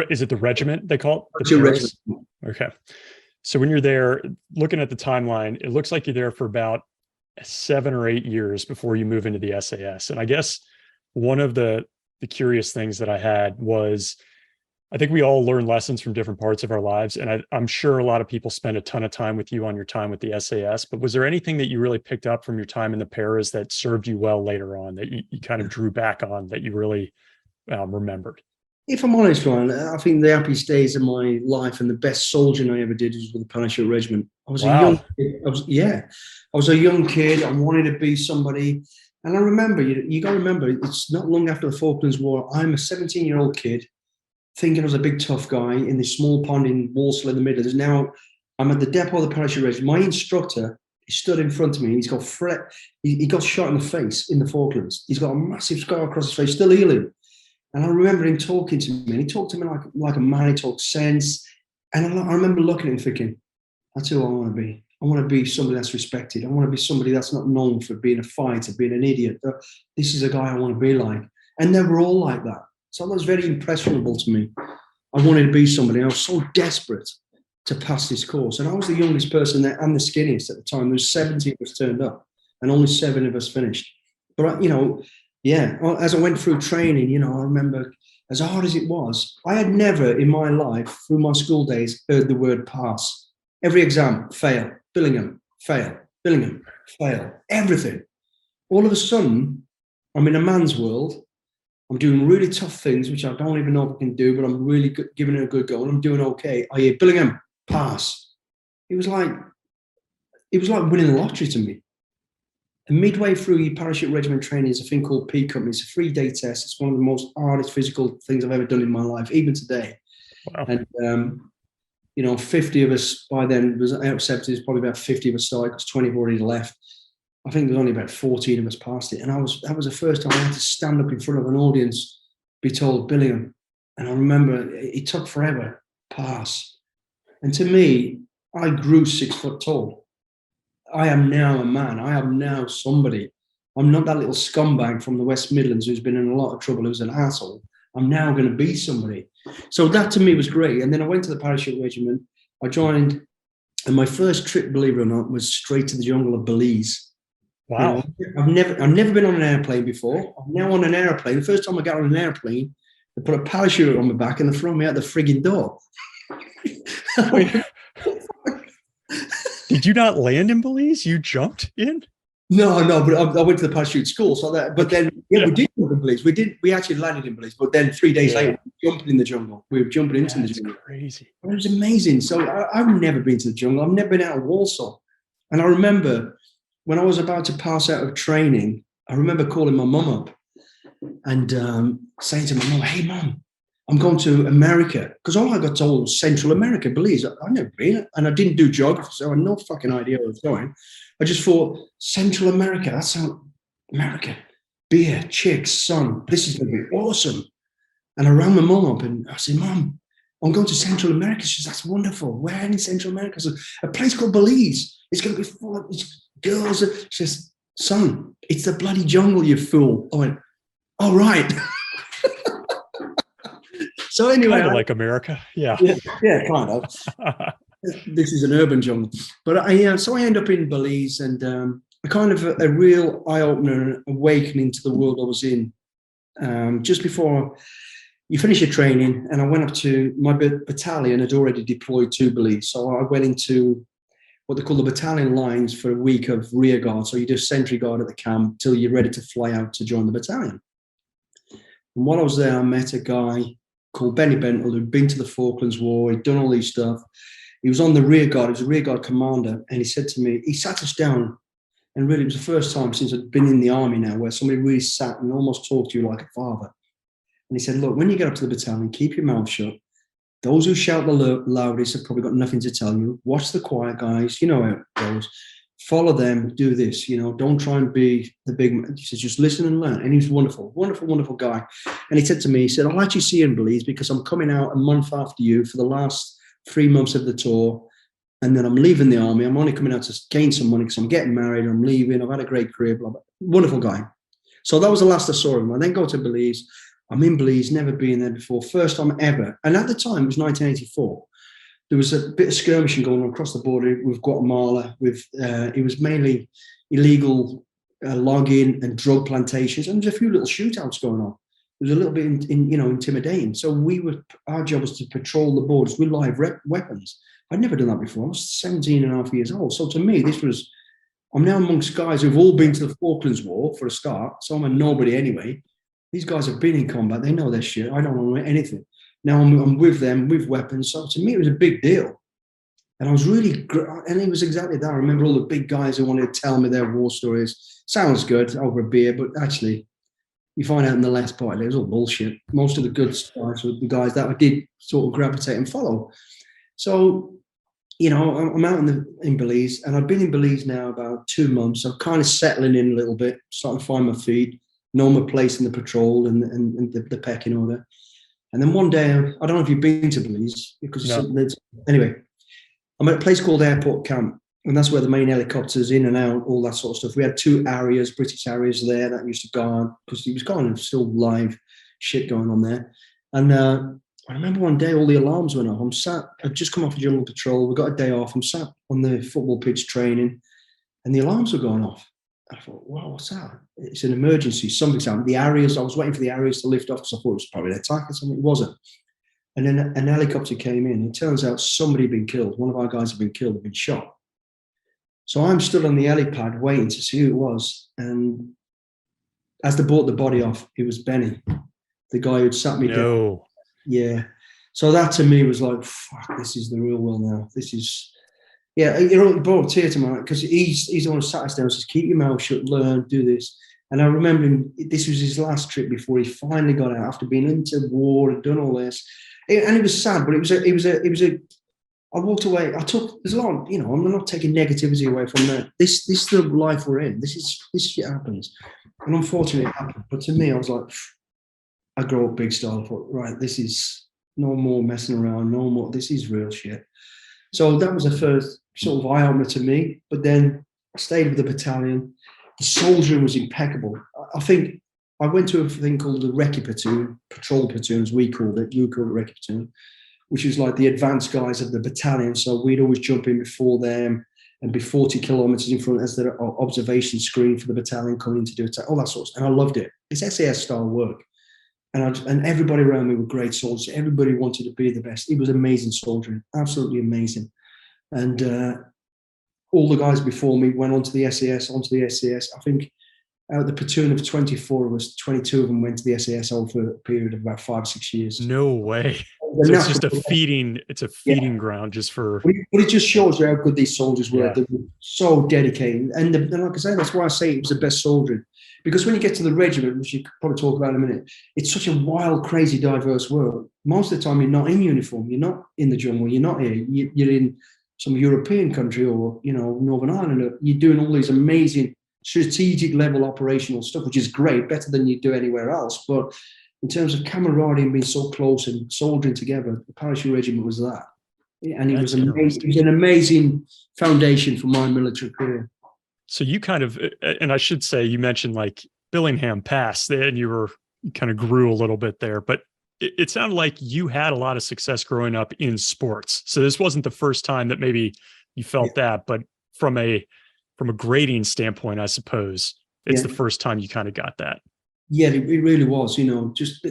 is it the regiment they call it? The Regiment. Okay. So when you're there, looking at the timeline, it looks like you're there for about 7 or 8 years before you move into the SAS. And I guess one of the curious things that I had was, I think we all learn lessons from different parts of our lives. And I'm sure a lot of people spend a ton of time with you on your time with the SAS, but was there anything that you really picked up from your time in the paras that served you well later on, that you kind of drew back on, that you really remembered? If I'm honest, Ryan, I think the happiest days of my life and the best soldiering I ever did was with the Parachute Regiment. I was a young kid. I was a young kid. I wanted to be somebody. And I remember, you got to remember, it's not long after the Falklands War. I'm a 17-year-old kid thinking I was a big tough guy in this small pond in Walsall in the Midlands. Now I'm at the depot of the Parachute Regiment. My instructor, he stood in front of me. He's got he got shot in the face in the Falklands. He's got a massive scar across his face, still healing. And I remember him talking to me, and he talked to me like a man. He talked sense. And I remember looking at him thinking, that's who I want to be. I want to be somebody that's respected. I want to be somebody that's not known for being a fighter, being an idiot. This is a guy I want to be like. And they were all like that. So that was very impressionable to me. I wanted to be somebody. I was so desperate to pass this course. And I was the youngest person there and the skinniest at the time. There was 70 of us turned up, and only 7 of us finished. But, yeah, as I went through training, I remember, as hard as it was, I had never in my life, through my school days, heard the word pass. Every exam, fail. Billingham, fail. Billingham, fail. Everything. All of a sudden, I'm in a man's world. I'm doing really tough things, which I don't even know if I can do, but I'm really giving it a good go, and I'm doing okay. I hear Billingham, pass. It was like winning the lottery to me. And midway through your parachute regiment training is a thing called P Company. It's a 3-day test. It's one of the most hardest physical things I've ever done in my life, even today. Wow. And 50 of us by then, was out of 70, there's probably about 50 of us started because 20 have already left. I think there's only about 14 of us passed it. And that was the first time I had to stand up in front of an audience, be told Billingham. And I remember it took forever, pass. And to me, I grew 6 foot tall. I am now a man. I am now somebody. I'm not that little scumbag from the West Midlands who's been in a lot of trouble, who's an asshole. I'm now going to be somebody. So that to me was great. And then I went to the Parachute Regiment. I joined, and my first trip, believe it or not, was straight to the jungle of Belize. Wow. I've never been on an airplane before. I'm now on an airplane. The first time I got on an airplane, they put a parachute on my back and they threw me out the frigging door. Did you not land in Belize? You jumped in? No, but I went to the parachute school. We did go to Belize. We actually landed in Belize, but then 3 days later, we were jumping in the jungle. We were jumping into the jungle. Crazy. It was amazing. So I've never been to the jungle. I've never been out of Walsall. And I remember when I was about to pass out of training, I remember calling my mum up and saying to my mum, "Hey, Mum, I'm going to America." Because all I got told was Central America, Belize. I've never been, and I didn't do geography, so I had no fucking idea where I was going. I just thought, Central America, that sounds America. Beer, chicks, sun, this is going to be awesome. And I rang my mum up and I said, "Mum, I'm going to Central America." She said, "That's wonderful. Where in Central America?" I said, "A place called Belize. It's going to be full of girls." She says, "Son, it's the bloody jungle, you fool." I went, "Oh, right." So anyway, kind of like America, yeah, kind of. This is an urban jungle, but so I end up in Belize, and a kind of a real eye opener, awakening to the world I was in. Just before you finish your training, and I went up to my battalion had already deployed to Belize, so I went into what they call the battalion lines for a week of rear guard. So you do sentry guard at the camp till you're ready to fly out to join the battalion. And while I was there, I met a guy called Benny Bentle who'd been to the Falklands War. He'd done all these stuff. He was on the rear guard. He was a rear guard commander. And he said to me, he sat us down And really, it was the first time since I'd been in the army now where somebody really sat and almost talked to you like a father. And he said, look, when you get up to the battalion, keep your mouth shut. Those who shout the loudest have probably got nothing to tell you. Watch the quiet guys. You know how it goes. Follow them. Do this. Don't try and be the big man. He says, just listen and learn. And he was wonderful, wonderful, wonderful guy. And he said to me, he said, I'll actually see you in Belize because I'm coming out a month after you for the last 3 months of the tour. And then I'm leaving the army. I'm only coming out to gain some money because I'm getting married. I'm leaving. I've had a great career. Blah, blah. Wonderful guy. So that was the last I saw him. I then go to Belize. I'm in Belize, never been there before. First time ever. And at the time, it was 1984. There was a bit of skirmishing going on across the border with Guatemala. It was mainly illegal logging and drug plantations. And there's a few little shootouts going on. It was a little bit intimidating. So our job was to patrol the borders with live weapons. I'd never done that before. I was 17 and a half years old. So to me, I'm now amongst guys who've all been to the Falklands War for a start. So I'm a nobody anyway. These guys have been in combat. They know their shit. I don't know anything. Now I'm with them, with weapons. So to me, it was a big deal. And I was really, and it was exactly that. I remember all the big guys who wanted to tell me their war stories. Sounds good over a beer, but actually, you find out in the last part, it was all bullshit. Most of the good guys were the guys that I did sort of gravitate and follow. So, I'm out in Belize, and I've been in Belize now about 2 months. I'm kind of settling in a little bit, starting to find my feet, know my place in the patrol and the pecking order. And then one day, I don't know if you've been to Belize, because anyway, I'm at a place called Airport Camp, and that's where the main helicopters in and out, all that sort of stuff. We had 2 areas, British areas there that used to go on, because it was kind of still live shit going on there. And I remember one day all the alarms went off. I'd just come off a jungle patrol. We got a day off. I'm sat on the football pitch training, and the alarms were going off. I thought, wow, what's that? It's an emergency. Something's happened. I was waiting for the areas to lift off because I thought it was probably an attack or something. It wasn't. And then an helicopter came in. It turns out somebody had been killed. One of our guys had been killed, had been shot. So I'm stood on the helipad waiting to see who it was. And as they brought the body off, it was Benny, the guy who'd sat me down. Yeah. So that to me was like, fuck, this is the real world now. This is, it brought a tear to my eye, because he's the one who sat us down and says, keep your mouth shut, learn, do this. And I remember him, this was his last trip before he finally got out after being into war and done all this. And it was sad, but I walked away. There's a lot, I'm not taking negativity away from that. This is the life we're in. This shit happens. And unfortunately it happened. But to me, I was like, I grew up big style. I thought, right, this is no more messing around, no more, this is real shit. So that was the first sort of eye-opener to me. But then I stayed with the battalion. The soldiering was impeccable. I think I went to a thing called the Recce Platoon, patrol platoon, as we called it. You called it Recce Platoon, which was like the advanced guys of the battalion. So we'd always jump in before them and be 40 kilometers in front as their observation screen for the battalion coming in to do attack, all that sort of stuff. And I loved it. It's SAS style work. And everybody around me were great soldiers. Everybody wanted to be the best. It was amazing soldiering, absolutely amazing. And all the guys before me went onto the SAS. I think out of the platoon of 24 of us, 22 of them went to the SAS over a period of about 5 or 6 years. No way. So it's just a feeding ground just for... But it just shows you how good these soldiers were. Yeah. They were so dedicated. And like I say, that's why I say it was the best soldiering. Because when you get to the regiment, which you could probably talk about in a minute, it's such a wild, crazy, diverse world. Most of the time, you're not in uniform. You're not in the jungle. You're not here. You're in some European country or, Northern Ireland. You're doing all these amazing strategic level operational stuff, which is great, better than you do anywhere else. But in terms of camaraderie and being so close and soldiering together, the parachute regiment was that. And it was amazing. It was an amazing foundation for my military career. So you kind of, and I should say, you mentioned like Billingham Pass, and you kind of grew a little bit there, but it sounded like you had a lot of success growing up in sports. So this wasn't the first time that maybe you felt that, but from a grading standpoint, I suppose it's the first time you kind of got that. Yeah, it really was, just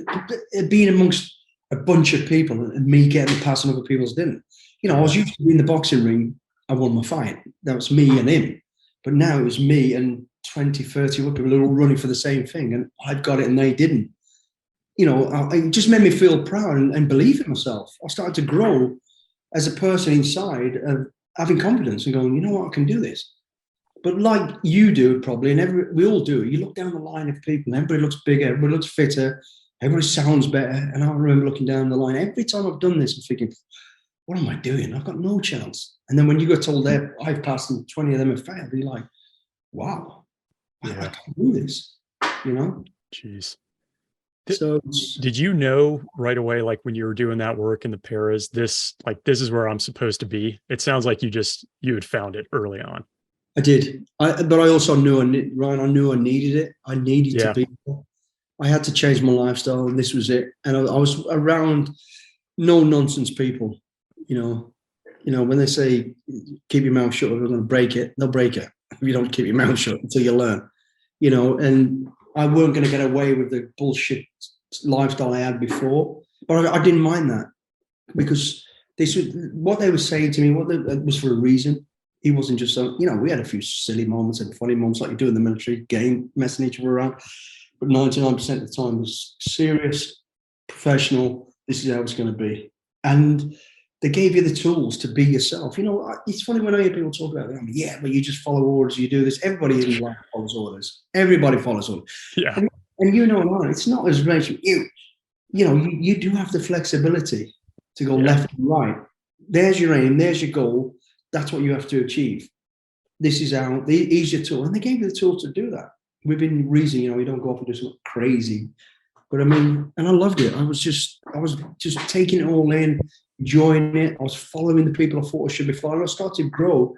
being amongst a bunch of people and me getting the pass and other people's didn't. I was used to be in the boxing ring. I won my fight. That was me and him. But now it was me and 20, 30 other people who were all running for the same thing. And I've got it and they didn't. It just made me feel proud and believe in myself. I started to grow as a person inside of having confidence and going, you know what, I can do this. But like you do probably, and we all do, you look down the line of people, everybody looks bigger, everybody looks fitter, everybody sounds better. And I remember looking down the line, every time I've done this, I'm thinking, what am I doing? I've got no chance. And then when you got told that I've passed and 20 of them have failed, you're like, wow, I can't do this, you know? Jeez. So did you know right away, like when you were doing that work in the paras, this is where I'm supposed to be? It sounds like you had found it early on. I did. But I also knew, Ryan, I knew I needed it. I needed to be there. I had to change my lifestyle, and this was it. And I was around no nonsense people, you know, when they say, keep your mouth shut, or they're going to break it, they'll break it. If you don't keep your mouth shut until you learn, you know, and I weren't going to get away with the bullshit lifestyle I had before, but I didn't mind that, because what they were saying to me, was for a reason. He wasn't just, you know, we had a few silly moments and funny moments like you do in the military, game, messing each other around. But 99% of the time was serious, professional. This is how it's going to be. And they gave you the tools to be yourself. You know, it's funny when I hear people talk about it. Yeah, but you just follow orders, you do this. Everybody in life follows orders. Everybody follows orders. Yeah. And you know, it's not as much you know, you do have the flexibility to go left and right. There's your aim, there's your goal. That's what you have to achieve. This is here's your tool. And they gave you the tool to do that. Within reason, you know, you don't go off and do something crazy. But I mean, and I loved it. I was just taking it all in, enjoying it. I was following the people I thought I should be following. I started to grow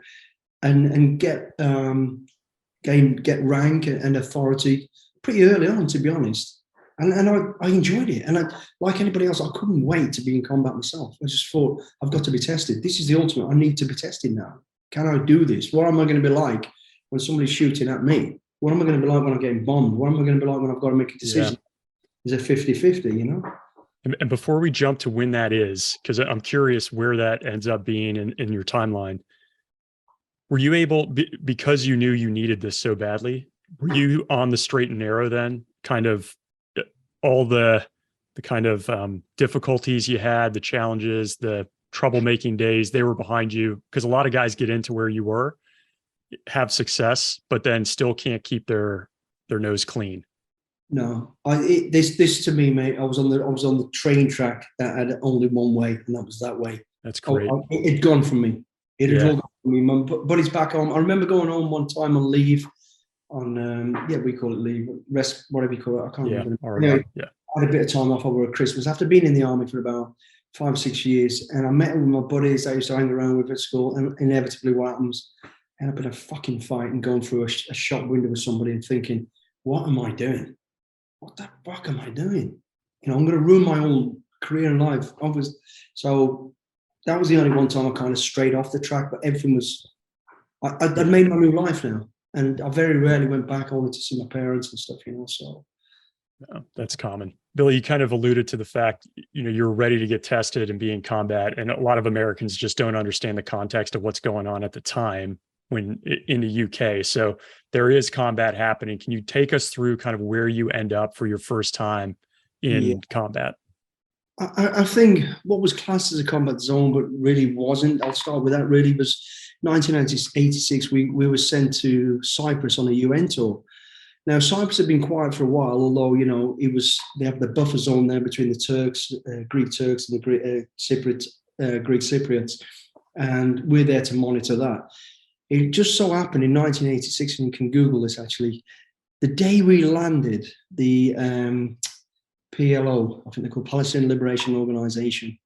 and get rank and authority pretty early on, to be honest. And I enjoyed it. And like anybody else, I couldn't wait to be in combat myself. I just thought, I've got to be tested. This is the ultimate. I need to be tested now. Can I do this? What am I going to be like when somebody's shooting at me? What am I going to be like when I'm getting bombed? What am I going to be like when I've got to make a decision? Is it 50-50, you know? And before we jump to when that is, because I'm curious where that ends up being in your timeline, were you able, because you knew you needed this so badly, were you on the straight and narrow then? Kind of all the kind of difficulties you had, the challenges, the troublemaking days, they were behind you? Because a lot of guys get into where you were, have success, but then still can't keep their nose clean. No, this to me, mate. I was on the train track that had only one way, and that was that way. That's great. It'd gone from me. It had all gone from me. My buddy's back home. I remember going home one time on leave, we call it leave, rest, whatever you call it. I can't remember. Anyway, I had a bit of time off over Christmas after being in the army for about 5 or 6 years, and I met with my buddies I used to hang around with at school. And inevitably, what happens? End up in a fucking fight and going through a shop window with somebody and thinking, "What am I doing? What the fuck am I doing? You know, I'm going to ruin my whole career and life." So that was the only one time I kind of strayed off the track, but everything was, I'd made my new life now. And I very rarely went back only to see my parents and stuff, you know, so. No, that's common. Billy, you kind of alluded to the fact, you know, you're ready to get tested and be in combat. And a lot of Americans just don't understand the context of what's going on at the time when in the UK. So there is combat happening. Can you take us through kind of where you end up for your first time in combat? I think what was classed as a combat zone, but really wasn't, I'll start with that, really was 1986. We were sent to Cyprus on a UN tour. Now, Cyprus had been quiet for a while, although, you know, they have the buffer zone there between the Turks, Greek Turks, and the Greek Cypriots, and we're there to monitor that. It just so happened in 1986, and you can Google this actually, the day we landed, the PLO, I think they're called Palestinian Liberation Organization,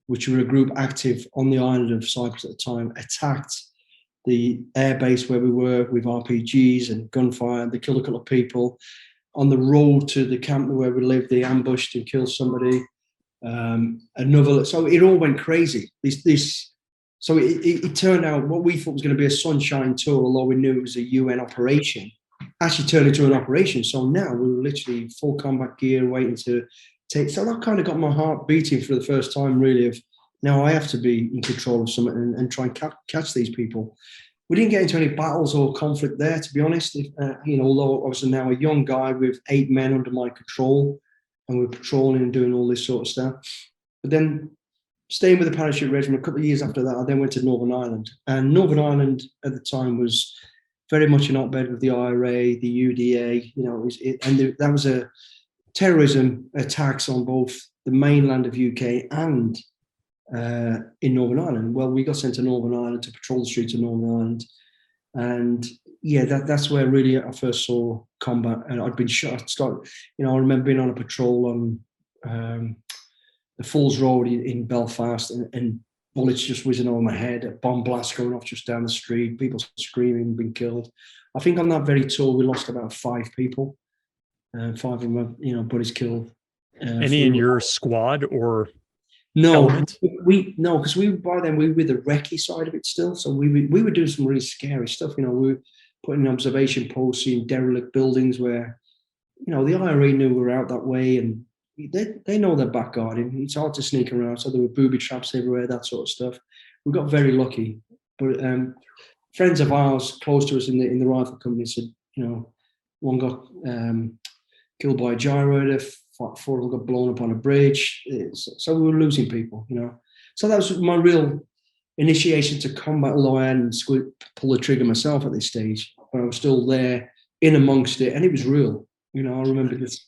which were a group active on the island of Cyprus at the time, attacked the airbase where we were with RPGs and gunfire. They killed a couple of people. On the road to the camp where we lived, they ambushed and killed somebody. So it all went crazy. So it turned out what we thought was going to be a sunshine tour, although we knew it was a UN operation, actually turned into an operation. So now we were literally full combat gear waiting to take. So that kind of got my heart beating for the first time, really, of now I have to be in control of something and try and catch these people. We didn't get into any battles or conflict there, to be honest. You know, although I was now a young guy with 8 men under my control, and we're patrolling and doing all this sort of stuff. But then staying with the parachute regiment, a couple of years after that, I then went to Northern Ireland. And Northern Ireland at the time was very much in op-ed with the IRA, the UDA, that was a terrorism attacks on both the mainland of UK and in Northern Ireland. Well, we got sent to Northern Ireland to patrol the streets of Northern Ireland. And yeah, that's where really I first saw combat. And I'd been shot. I remember being on a patrol on the Falls Road in Belfast, and bullets just whizzing over my head, a bomb blast going off just down the street, people screaming, being killed. I think on that very tour, we lost about 5 people. 5 of my, buddies killed. Any in your squad or? No, because by then we were the recce side of it still. So we were doing some really scary stuff. We were putting observation posts in derelict buildings where, the IRA knew we were out that way, and they know they're back guarding. It's hard to sneak around. So there were booby traps everywhere, that sort of stuff. We got very lucky. But friends of ours close to us in the rifle company said, one got killed by a gyro. 4 of them got blown up on a bridge. So we were losing people, So that was my real initiation to combat, although I hadn't pull the trigger myself at this stage. But I was still there in amongst it, and it was real. I remember this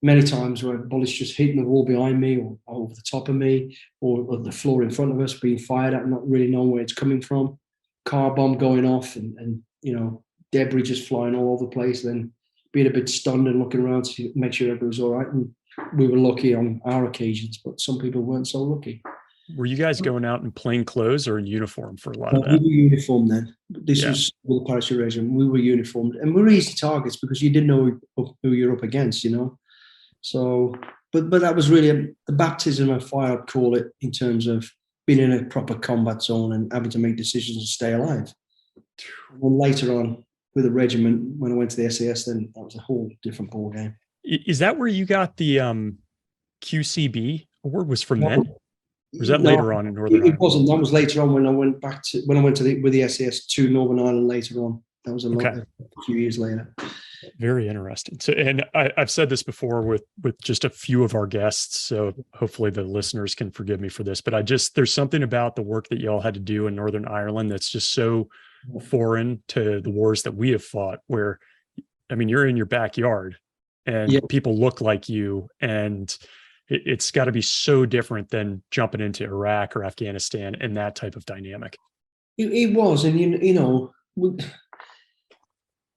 many times where bullets just hitting the wall behind me or over the top of me or the floor in front of us being fired at, not really knowing where it's coming from. Car bomb going off and debris just flying all over the place, then being a bit stunned and looking around to make sure everything was all right. And we were lucky on our occasions, but some people weren't so lucky. Were you guys going out in plain clothes or in uniform for a lot of that? We were uniformed then. This was with the parachute regiment. We were uniformed, and we were easy targets because you didn't know who you're up against, So, but that was really the baptism of fire, I'd call it, in terms of being in a proper combat zone and having to make decisions to stay alive. And then later on, with the regiment, when I went to the SAS, then that was a whole different ball game. Is that where you got the QCB award? Was from then? Or was that later on in Northern Ireland? It wasn't. That was later on when I went with the SAS to Northern Ireland later on. That was a few years later. Very interesting. So, and I've said this before with just a few of our guests, so hopefully the listeners can forgive me for this, but there's something about the work that y'all had to do in Northern Ireland that's just so foreign to the wars that we have fought, where, you're in your backyard and people look like you, and it's got to be so different than jumping into Iraq or Afghanistan and that type of dynamic. It was. And,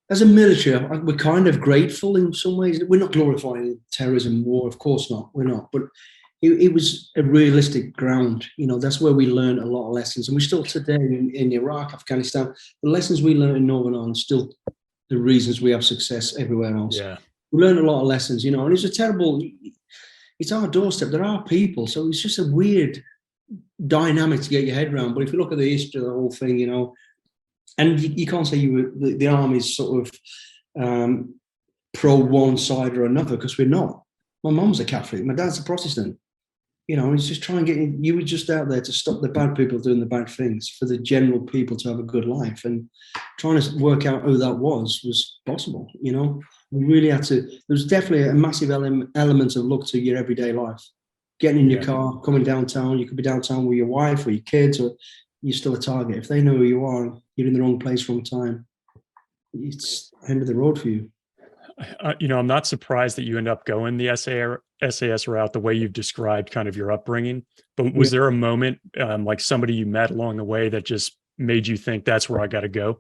as a military, we're kind of grateful in some ways. We're not glorifying terrorism war, of course not. We're not. But it was a realistic ground. That's where we learned a lot of lessons. And we still today in Iraq, Afghanistan, the lessons we learned in Northern Ireland are still the reasons we have success everywhere else. Yeah. We learned a lot of lessons, and it's our doorstep. There are people. So it's just a weird dynamic to get your head around. But if you look at the history of the whole thing, and you can't say the army's sort of pro one side or another, because we're not. My mum's a Catholic, my dad's a Protestant. It's just trying to get you were just out there to stop the bad people doing the bad things, for the general people to have a good life. And trying to work out who that was possible. We really had to. There was definitely a massive element of luck to your everyday life. Getting in your car, coming downtown. You could be downtown with your wife or your kids, or you're still a target. If they know who you are, you're in the wrong place, wrong time, it's the end of the road for you. I'm not surprised that you end up going the SAS route the way you've described kind of your upbringing. But was there a moment, like somebody you met along the way, that just made you think that's where I got to go?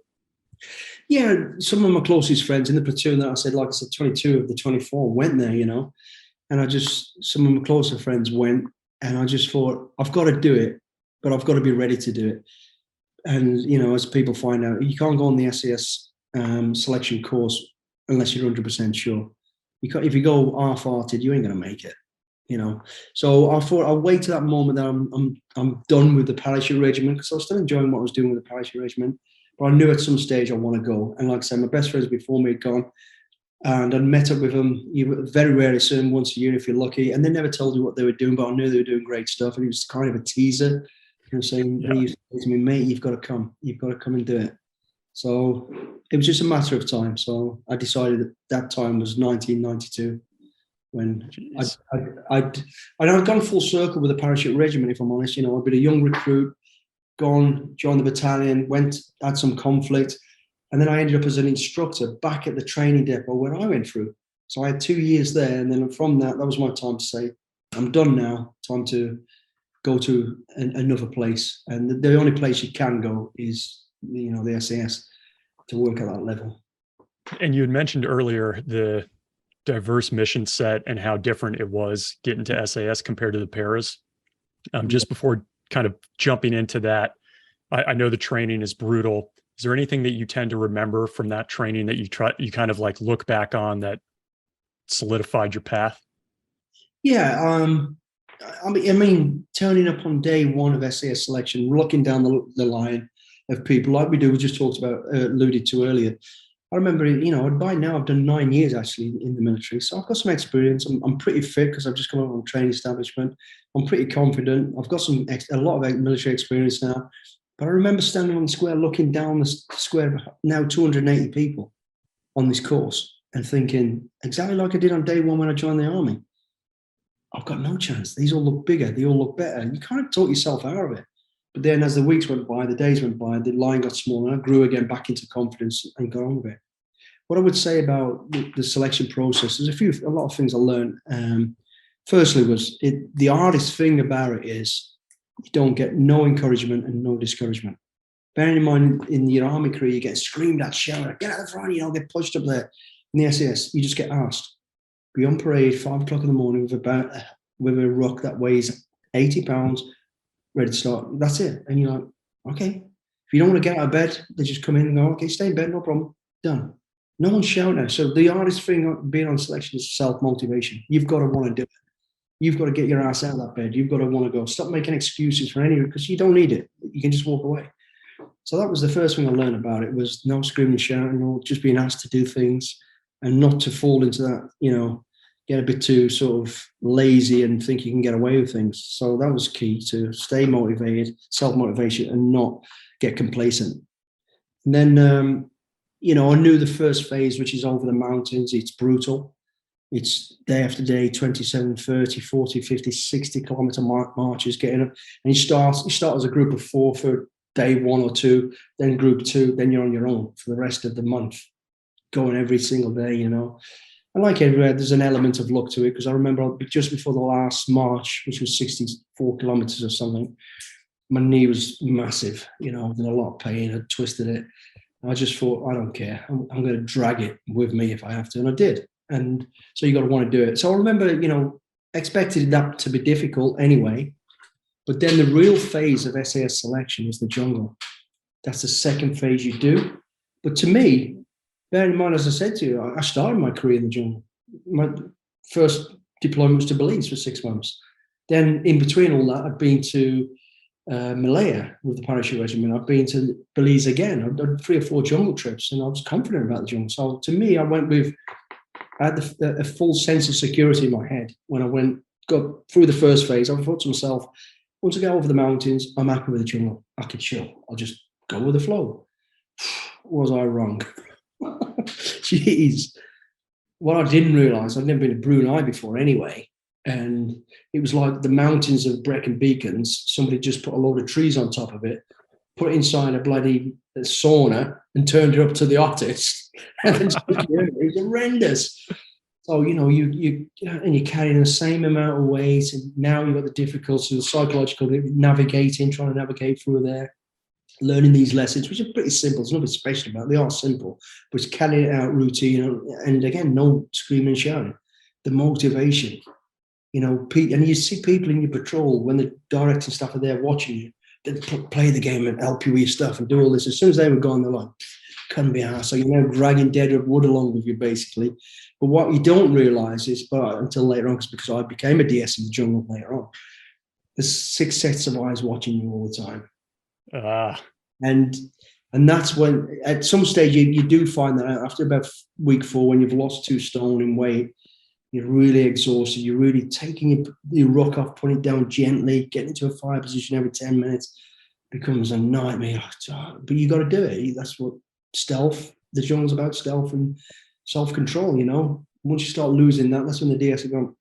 Yeah, some of my closest friends in the platoon that I said, 22 of the 24 went there, and some of my closer friends went, and I just thought, I've got to do it, but I've got to be ready to do it. And, as people find out, you can't go on the SAS selection course unless you're 100% sure. If you go half-hearted, you ain't going to make it, So I thought I'll wait to that moment that I'm done with the parachute regiment, because I was still enjoying what I was doing with the parachute regiment. But I knew at some stage I want to go. And like I said, my best friends before me had gone, and I met up with them. You very rarely see them once a year if you're lucky. And they never told you what they were doing, but I knew they were doing great stuff. And it was kind of a teaser. Saying, they used to say to me, mate, you've got to come and do it. So it was just a matter of time. So I decided that time was 1992, when I'd gone full circle with the parachute regiment, if I'm honest. I'd been a young recruit, gone, joined the battalion, had some conflict, And then I ended up as an instructor back at the training depot where I went through. So I had 2 years there. And then from that was my time to say, I'm done now. Time to go to another place. And the only place you can go is, the SAS to work at that level. And you had mentioned earlier the diverse mission set and how different it was getting to SAS compared to the paras. Just before kind of jumping into that, I know the training is brutal. Is there anything that you tend to remember from that training that you kind of like look back on that solidified your path? Yeah. I mean, turning up on day one of SAS selection, looking down the line of people like we just talked about, alluded to earlier. I remember, by now I've done 9 years actually in the military. So I've got some experience. I'm pretty fit because I've just come out from a training establishment. I'm pretty confident. I've got a lot of military experience now. But I remember standing on the square, looking down the square of now 280 people on this course and thinking exactly like I did on day one when I joined the army. I've got no chance. These all look bigger. They all look better. And you kind of talk yourself out of it. But then as the weeks went by, the days went by, the line got smaller, and I grew again back into confidence and got on with it. What I would say about the selection process, there's a lot of things I learned. Firstly, the hardest thing about it is you don't get no encouragement and no discouragement. Bearing in mind, in your army career, you get screamed at, shouted, get out of the front, get pushed up there. In the SAS, you just get asked. Be on parade 5 o'clock in the morning with a rock that weighs 80 pounds, ready to start. That's it. And you're like, okay. If you don't want to get out of bed, they just come in and go, okay, stay in bed, no problem, done. No one's shouting. So the hardest thing being on selection is self-motivation. You've got to want to do it. You've got to get your ass out of that bed. You've got to want to go. Stop making excuses for anything because you don't need it. You can just walk away. So that was the first thing I learned about it, was no screaming and shouting, or just being asked to do things and not to fall into that, get a bit too sort of lazy and think you can get away with things. So that was key, to stay motivated, self-motivation, and not get complacent. And then, I knew the first phase, which is over the mountains. It's brutal. It's day after day, 27, 30, 40, 50, 60 kilometer marches getting up. And you start as a group of 4 for day 1 or 2, then group 2, then you're on your own for the rest of the month, going every single day, And like everywhere, there's an element of luck to it, because I remember just before the last march, which was 64 kilometers or something, my knee was massive, I was in a lot of pain, I twisted it. I just thought, I don't care. I'm going to drag it with me if I have to. And I did. And so you got to want to do it. So I remember, expected that to be difficult anyway. But then the real phase of SAS selection is the jungle. That's the second phase you do. But to me, bear in mind, as I said to you, I started my career in the jungle. My first deployment was to Belize for 6 months. Then in between all that, I'd been to Malaya with the parachute regiment. I've been to Belize again. I've done 3 or 4 jungle trips, and I was confident about the jungle. So to me, I had a full sense of security in my head when I got through the first phase. I thought to myself, once I get over the mountains, I'm happy with the jungle. I can chill. I'll just go with the flow. Was I wrong? Jeez. What I didn't realize, I'd never been to Brunei before anyway. And it was like the mountains of Brecon Beacons. Somebody just put a load of trees on top of it, put it inside a bloody sauna and turned it up to the hottest. And it was horrendous. So, you're carrying the same amount of weight. And now you've got the difficulty, the psychological navigating, trying to navigate through there, learning these lessons, which are pretty simple. There's nothing special about it. They are simple, but it's carrying it out routine. And again, no screaming and shouting. The motivation. And you see people in your patrol, when the directing staff are there watching you, they play the game and help you with your stuff and do all this. As soon as they were gone, they're like, couldn't be arsed. So you're now dragging dead wood along with you, basically. But what you don't realise is, until later on, because I became a DS in the jungle later on, there's 6 sets of eyes watching you all the time. And that's when, at some stage, you do find that after about week 4, when you've lost 2 stone in weight, you're really exhausted. You're really taking your ruck off, putting it down gently, getting into a fire position every 10 minutes becomes a nightmare. But you got to do it. That's what the jungle's about, stealth and self-control, Once you start losing that, that's when the DS are going,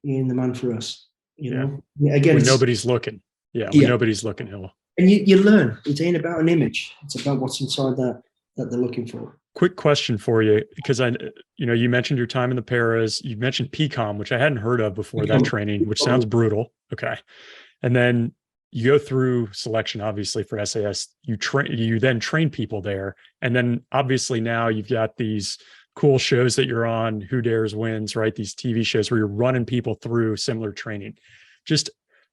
you're in the man for us, Again, when nobody's looking. Yeah, when nobody's looking, Hill. And you learn. It ain't about an image. It's about what's inside that that they're looking for. Quick question for you, because you mentioned your time in the paras. You mentioned PCOM, which I hadn't heard of before, that training, which sounds brutal. Okay. And then you go through selection, obviously, for SAS. You then train people there. And then obviously now you've got these cool shows that you're on, Who Dares Wins, right? These TV shows where you're running people through similar training. Just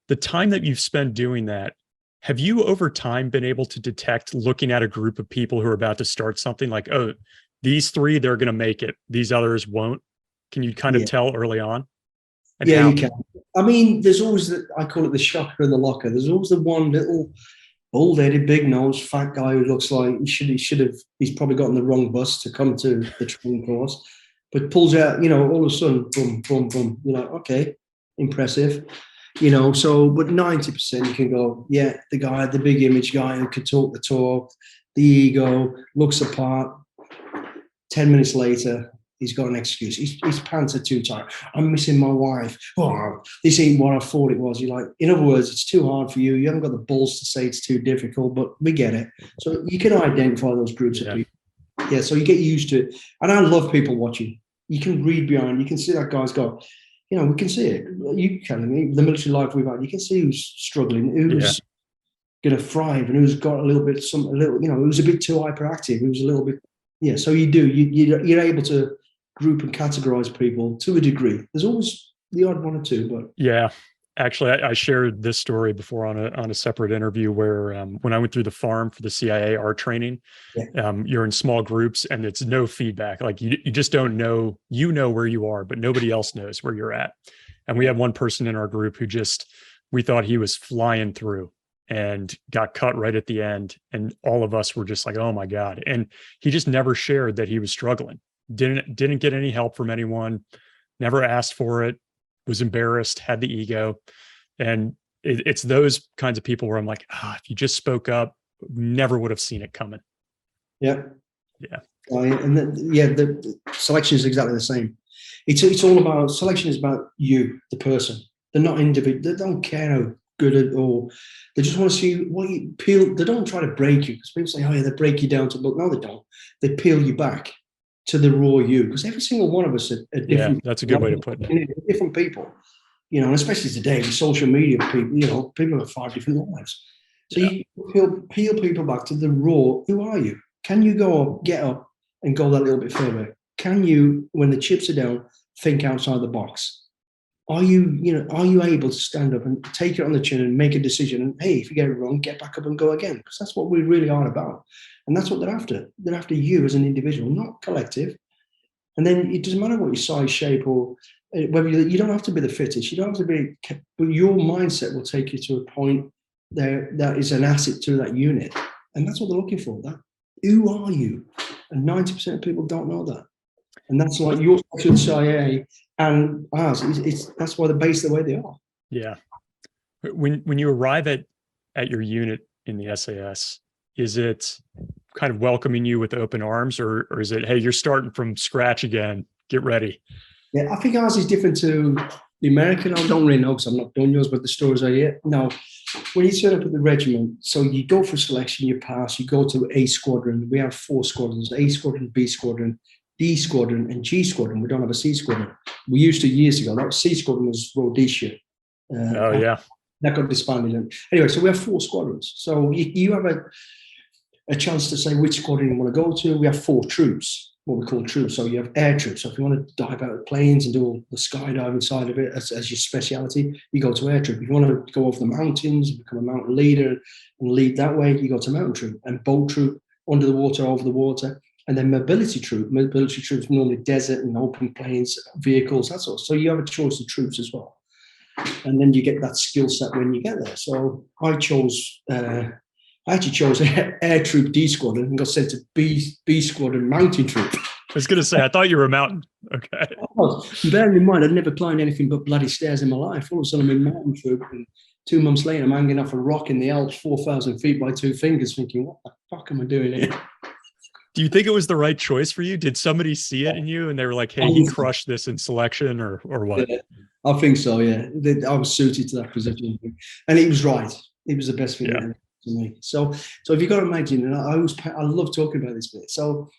the time that you've spent doing that, have you over time been able to detect, looking at a group of people who are about to start something, like, oh, these three, they're going to make it, these others won't? Can you kind of tell early on? And you can. I mean, there's always, I call it the shocker in the locker. There's always the one little bald-headed, big-nosed, fat guy who looks like he's probably gotten the wrong bus to come to the training course, but pulls out, all of a sudden, boom, boom, boom. You're like, okay, impressive. So, but 90% you can go, yeah, the guy, the big image guy who can talk the talk, the ego, looks the part. 10 minutes later, he's got an excuse. His pants are too tight. I'm missing my wife. Oh, this ain't what I thought it was. You're like, in other words, it's too hard for you. You haven't got the balls to say it's too difficult, but we get it. So you can identify those groups of people. Yeah, so you get used to it. And I love people watching. You can read behind. You can see that guy's got, we can see it. You can, the military life we've had, you can see who's struggling, who's going to thrive, and who's got who's a bit too hyperactive, who's a little bit, so you're able to group and categorize people to a degree. There's always the odd one or two, but actually, I shared this story before on a separate interview where when I went through the farm for the CIA art training, you're in small groups and it's no feedback. Like you just don't know, where you are, but nobody else knows where you're at. And we had one person in our group who we thought he was flying through and got cut right at the end. And all of us were just like, oh my God. And he just never shared that he was struggling. Didn't get any help from anyone, never asked for it, was embarrassed, had the ego. And it's those kinds of people where I'm like, if you just spoke up, never would have seen it coming. Yeah. And the selection is exactly the same. It's all about, selection is about you, the person. They're not individual. They don't care how good or they just want to see what you peel. They don't try to break you, because people say, oh yeah, they break you down to, but no, they don't. They peel you back to the raw you, because every single one of us are different. Yeah, that's a good way to put it. Different people, and especially today with social media, people, people have 5 different lives. So you peel people back to the raw. Who are you? Can you get up and go that little bit further? Can you, when the chips are down, think outside the box? Are you able to stand up and take it on the chin and make a decision? And hey, if you get it wrong, get back up and go again, because that's what we really are about. And that's what they're after. They're after you as an individual, not collective. And then it doesn't matter what your size, shape, or whether you don't have to be the fittest. You don't have to be, but your mindset will take you to a point there that is an asset to that unit. And that's what they're looking for. Who are you? And 90% of people don't know that. And that's like your CIA and ours. That's why they're based the way they are. Yeah. When you arrive at your unit in the SAS, is it kind of welcoming you with open arms, or is it, hey, you're starting from scratch again, get ready? Yeah, I think ours is different to the American. I don't really know because I'm not doing yours, but the stories I hear. No, when you turn up at the regiment, so you go for selection, you pass, you go to A Squadron. We have 4 squadrons: A Squadron, B Squadron, D Squadron, and G Squadron. We don't have a C Squadron. We used to years ago. That was C Squadron was Rhodesia. That got disbanded. Anyway, so we have 4 squadrons. So you have a chance to say which squadron you want to go to. We have 4 troops, what we call troops. So you have air troops. So if you want to dive out of planes and do all the skydiving side of it as your speciality, you go to air troop. If you want to go over the mountains, become a mountain leader and lead that way, you go to mountain troop. And boat troop, under the water, over the water. And then mobility troop. Mobility troops normally desert and open plains, vehicles, that sort of. So you have a choice of troops as well. And then you get that skill set when you get there. So I actually chose Air Troop D Squadron and got sent to B Squadron Mountain Troop. I was going to say, I thought you were a mountain. Okay. Bearing in mind, I'd never climbed anything but bloody stairs in my life. All of a sudden, I'm in Mountain Troop, and 2 months later, I'm hanging off a rock in the Alps, 4,000 feet by 2 fingers, thinking, what the fuck am I doing here? Do you think it was the right choice for you? Did somebody see it in you and they were like, hey, he crushed this in selection, or what? Yeah, I think so, yeah. I was suited to that position. And he was right. He was the best thing. Yeah. to me. So if you've got to imagine, and I love talking about this bit. So,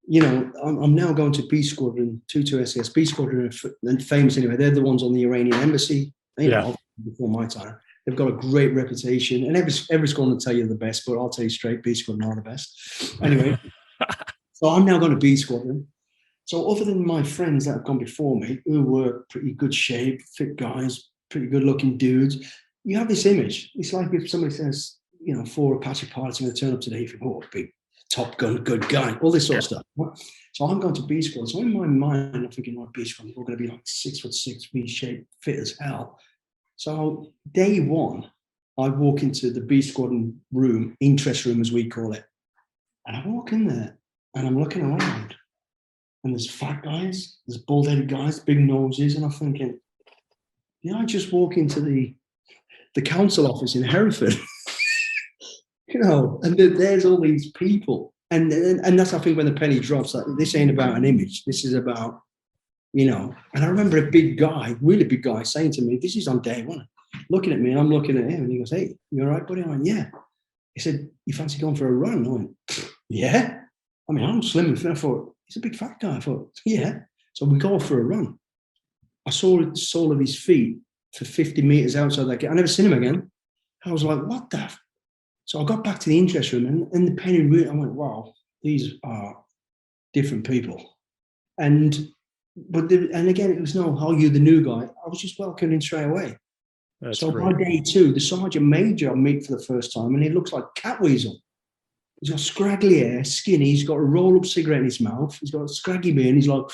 you know, I'm now going to B Squadron, 22 SAS. B Squadron are famous anyway. They're the ones on the Iranian embassy, you know, before my time. They've got a great reputation, and every squadron will tell you the best, but I'll tell you straight, B Squadron are the best. Anyway, so I'm now going to B Squadron. So other than my friends that have gone before me, who were pretty good shape, fit guys, pretty good looking dudes, you have this image. It's like if somebody says, you know, 4 Apache pilots are going to turn up today, you think, oh, big Top Gun, good guy, all this sort of stuff. So I'm going to B Squadron. So in my mind, I'm thinking, like, B Squadron, we're going to be like 6'6", V-shaped, fit as hell. So day one, I walk into the B Squadron room, interest room as we call it. And I walk in there and I'm looking around and there's fat guys, there's bald-headed guys, big noses. And I'm thinking, did I just walk into the council office in Hereford? You know, and there's all these people. And that's, I think, when the penny drops, like, this ain't about an image. This is about, you know. And I remember a big guy, really big guy, saying to me, this is on day one, looking at me, and I'm looking at him, and he goes, hey, you all right, buddy? I went, yeah. He said, you fancy going for a run? I went, yeah. I mean, I'm slim and thin. I thought, he's a big fat guy. I thought, yeah. So we go for a run. I saw the sole of his feet for 50 meters outside that gate. I never seen him again. I was like, what the? So I got back to the interest room, and the penny room, I went, wow, these are different people. And again, it was no, how you the new guy. I was just welcomed in straight away. That's so great. By day two, the sergeant major I meet for the first time, and he looks like Catweasel. He's got scraggly hair, skinny. He's got a roll-up cigarette in his mouth. He's got a scraggy beard. And he's like,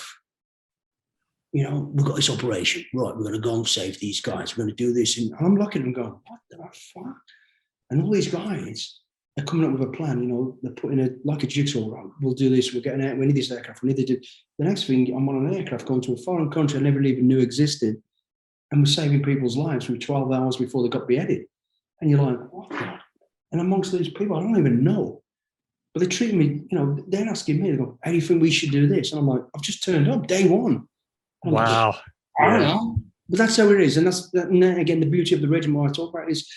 you know, we've got this operation. Right, we're going to go and save these guys. We're going to do this. And I'm looking at him going, what the fuck? And all these guys are coming up with a plan. You know, they're putting like a jigsaw. Right, we'll do this. We're getting out. We need this aircraft. We need to do. The next thing, I'm on an aircraft going to a foreign country I never even knew existed. And we're saving people's lives from 12 hours before they got beheaded. And you're like, what the? And amongst these people, I don't even know. But they treat me, you know, they're asking me, they go, how do you think we should do this? And I'm like, I've just turned up day one. Wow. Like, I don't know. But that's how it is. And that's, and again, the beauty of the regiment I talk about is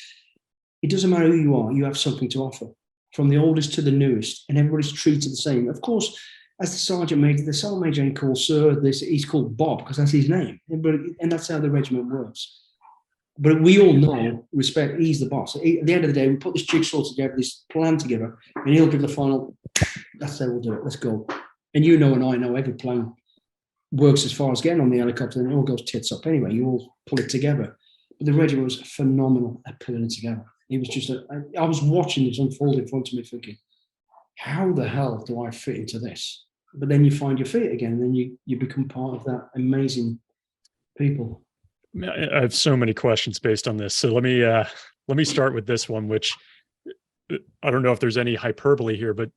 it doesn't matter who you are, you have something to offer. From the oldest to the newest, and everybody's treated the same. Of course, as the sergeant major ain't called sir, he's called Bob because that's his name. And that's how the regiment works. But we all know, respect, he's the boss. At the end of the day, we put this jigsaw together, this plan together, and he'll give the final, that's how we'll do it, let's go. And you know and I know every plan works as far as getting on the helicopter, and it all goes tits up anyway. You all pull it together. But the regiment was phenomenal at pulling it together. It was just, I was watching this unfold in front of me thinking, how the hell do I fit into this? But then you find your feet again, and then you become part of that amazing people. I have so many questions based on this. So let me start with this one, which I don't know if there's any hyperbole here, but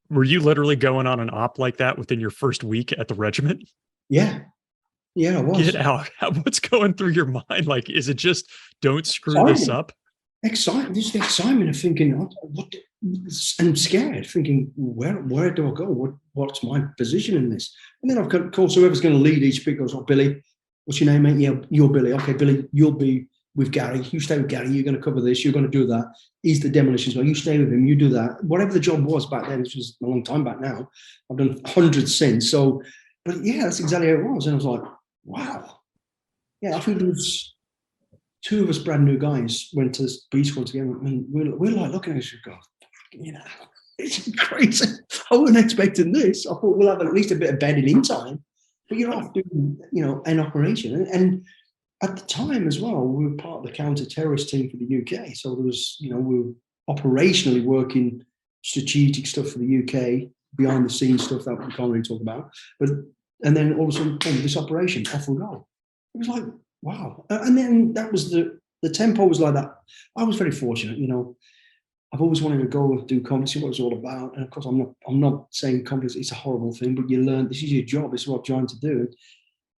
were you literally going on an op like that within your first week at the regiment? Yeah, I was. Get out. What's going through your mind? Like, is it just don't screw this up? Excitement, just the excitement of thinking, what, and scared, thinking, where do I go? What's my position in this? And then of course, whoever's going to lead each bit goes, oh, Billy, what's your name, mate? Yeah, you're Billy. Okay, Billy, you'll be with Gary. You stay with Gary. You're going to cover this. You're going to do that. He's the demolitions guy. You stay with him. You do that. Whatever the job was back then, which was a long time back now. I've done hundreds since. So, but yeah, that's exactly how it was. And I was like, wow. Yeah, I think there was two of us brand new guys went to B Squadron together. And we're like looking at each other, you know, it's crazy. I wasn't expecting this. I thought we'll have at least a bit of bedding in time. But you're off doing, you know, an operation. And at the time as well, we were part of the counter-terrorist team for the UK. So there was, you know, we were operationally working strategic stuff for the UK, behind the scenes stuff that we can't really talk about. And then all of a sudden, this operation, off we go. It was like, wow. And then that was the tempo was like that. I was very fortunate, you know. I've always wanted to go do comedy, see what it's all about. And of course, I'm not saying comedy is a horrible thing, but you learn this is your job. This is what I'm trying to do.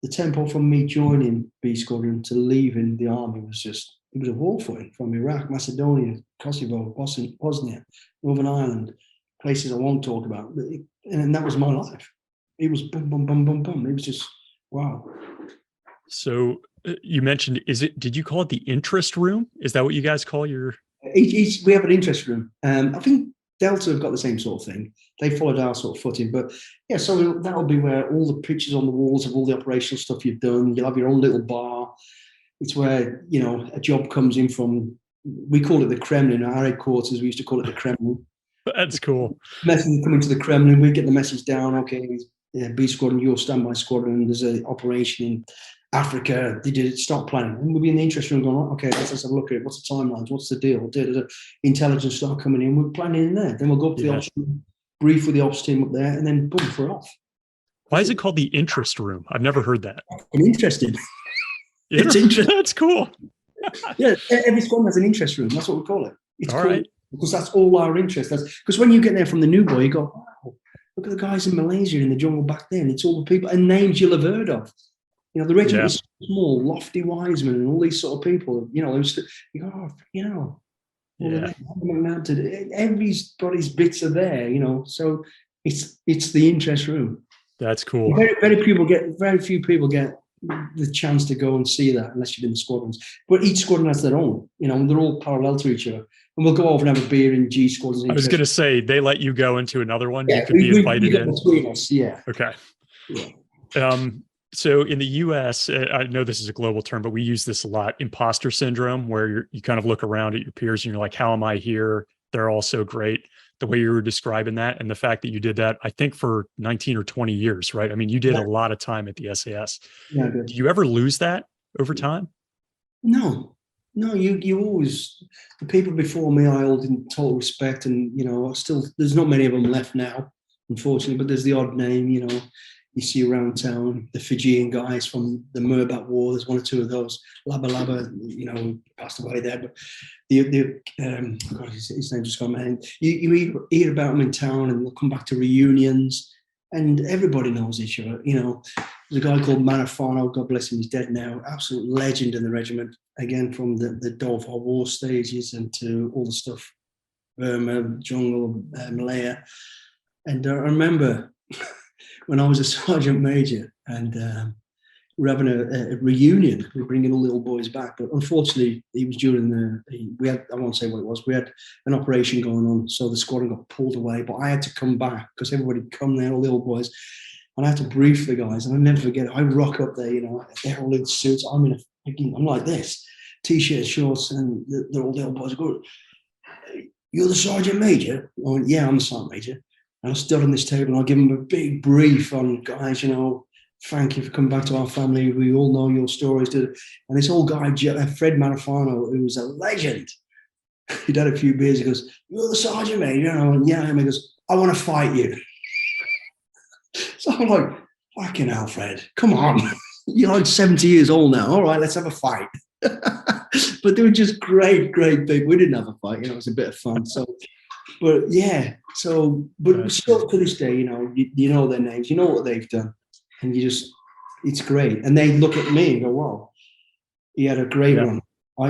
The tempo from me joining B Squadron to leaving the army was just, it was a war footing from Iraq, Macedonia, Kosovo, Bosnia, Northern Ireland, places I won't talk about. And that was my life. It was boom, boom, boom, boom, boom. It was just, wow. So you mentioned, did you call it the interest room? Is that what you guys call your We have an interest room. I think Delta have got the same sort of thing. They followed our sort of footing, but yeah, so that'll be where all the pictures on the walls of all the operational stuff you've done. You'll have your own little bar. It's where, you know, a job comes in from, we call it the Kremlin, our headquarters, we used to call it the Kremlin. That's cool. Message coming to the Kremlin, we get the message down, okay, yeah, B Squadron, your standby squadron, there's an operation in Africa, they did start planning. And we'll be in the interest room going, okay, let's have a look at it. What's the timelines? What's the deal? Intelligence start coming in, we're planning in there. Then we'll go up to the ops room, brief with the ops team up there, and then boom, we're off. Why is it called the interest room? I've never heard that. I'm interested. It's interesting. That's cool. Yeah, every squadron has an interest room. That's what we call it. It's all cool right. Because that's all our interest. Because when you get there from the new boy, you go, wow, look at the guys in Malaysia in the jungle back then. It's all the people and names you'll have heard of. You know, the regiment is small, Lofty Wiseman and all these sort of people. You know, you go, oh, you know, everybody's bits are there. You know, so it's the interest room. That's cool. Very few people get the chance to go and see that unless you're in the squadrons. But each squadron has their own. You know, and they're all parallel to each other. And we'll go over and have a beer in G squadrons. I was going to say, they let you go into another one. Yeah, you could be invited in. Between us, yeah. Okay. Yeah. So in the US, I know this is a global term, but we use this a lot, imposter syndrome, where you kind of look around at your peers and you're like, how am I here? They're all so great. The way you were describing that and the fact that you did that, I think for 19 or 20 years, right? I mean, you did a lot of time at the SAS. Yeah, do you ever lose that over time? No, you always, the people before me, I hold in total respect, and, you know, there's not many of them left now, unfortunately, but there's the odd name, you know, you see around town, the Fijian guys from the Murbat War, there's one or two of those, Laba, you know, passed away there, but God, his name just got my hand. You hear about them in town and they'll come back to reunions and everybody knows each other, you know. There's a guy called Manafano, God bless him, he's dead now, absolute legend in the regiment, again, from the Darfur War stages and to all the stuff, Burma, jungle, Malaya. And I remember when I was a sergeant major and we're having a reunion, we're bringing all the old boys back, but unfortunately it was during I won't say what it was, we had an operation going on, so the squadron got pulled away, but I had to come back because everybody had come there, all the old boys, and I had to brief the guys, and I'll never forget it. I rock up there, you know, they're all in suits, I'm like this, t-shirt, shorts, and they're all the old boys go, you're the sergeant major? I went, yeah, I'm the sergeant major. And I stood on this table and I'll give them a big brief on, guys, you know, thank you for coming back to our family. We all know your stories. And this old guy, Fred Manafano, who was a legend, he'd had a few beers. He goes, you're the sergeant major? And I went, yeah. And he goes, I want to fight you. So I'm like, fucking hell, Fred, come on. You're like 70 years old now. All right, let's have a fight. But they were just great people. We didn't have a fight. You know, it was a bit of fun. So, but yeah, but still to this day, you know, you know their names, you know what they've done. And it's great. And they look at me and go, wow, he had a great run.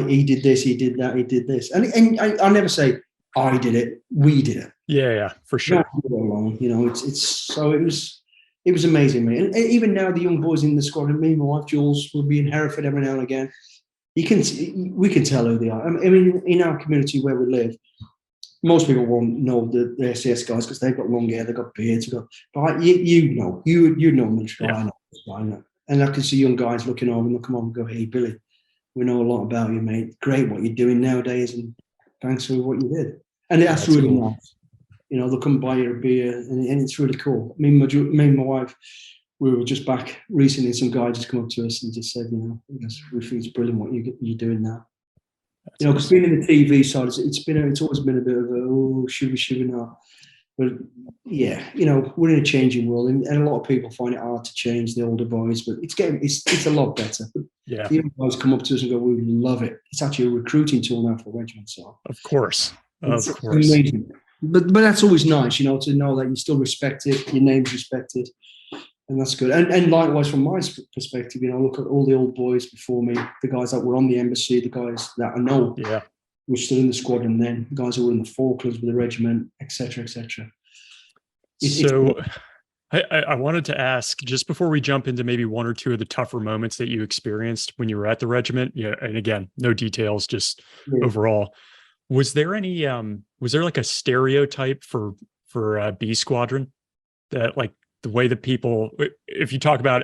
He did this, he did that, he did this. And I never say, I did it, we did it. Yeah, for sure. Not alone, you know, so it was amazing, man. And even now, the young boys in the squadron, me and my wife, Jules, will be in Hereford every now and again. We can tell who they are. I mean, in our community where we live, most people won't know the SAS guys because they've got long hair, they've got beards, but you know military guy, I know. And I can see young guys looking over and they'll come over and go, hey, Billy, we know a lot about you, mate. Great what you're doing nowadays, and thanks for what you did. And that's really cool. Nice. You know, they'll come buy you a beer, and it's really cool. Me and my wife, we were just back recently, and some guy just come up to us and just said, you know, we think it's brilliant what you're doing now. That's, you know, because being in the TV side, it's always been a bit of a, should we not? But yeah, you know, we're in a changing world, and a lot of people find it hard to change, the older boys, but it's a lot better. Yeah. The young guys come up to us and go, we love it. It's actually a recruiting tool now for the regiment. So of course. It's amazing. But that's always nice, you know, to know that you still respect it, your name's respected, and that's good. And likewise, from my perspective, you know, look at all the old boys before me, the guys that were on the embassy, the guys that I know were still in the squadron then, the guys who were in the Falklands with the regiment, etc., etc. So I wanted to ask, just before we jump into maybe one or two of the tougher moments that you experienced when you were at the regiment, and again, no details, just overall. Was there any was there like a stereotype for B Squadron, that like the way that people, if you talk about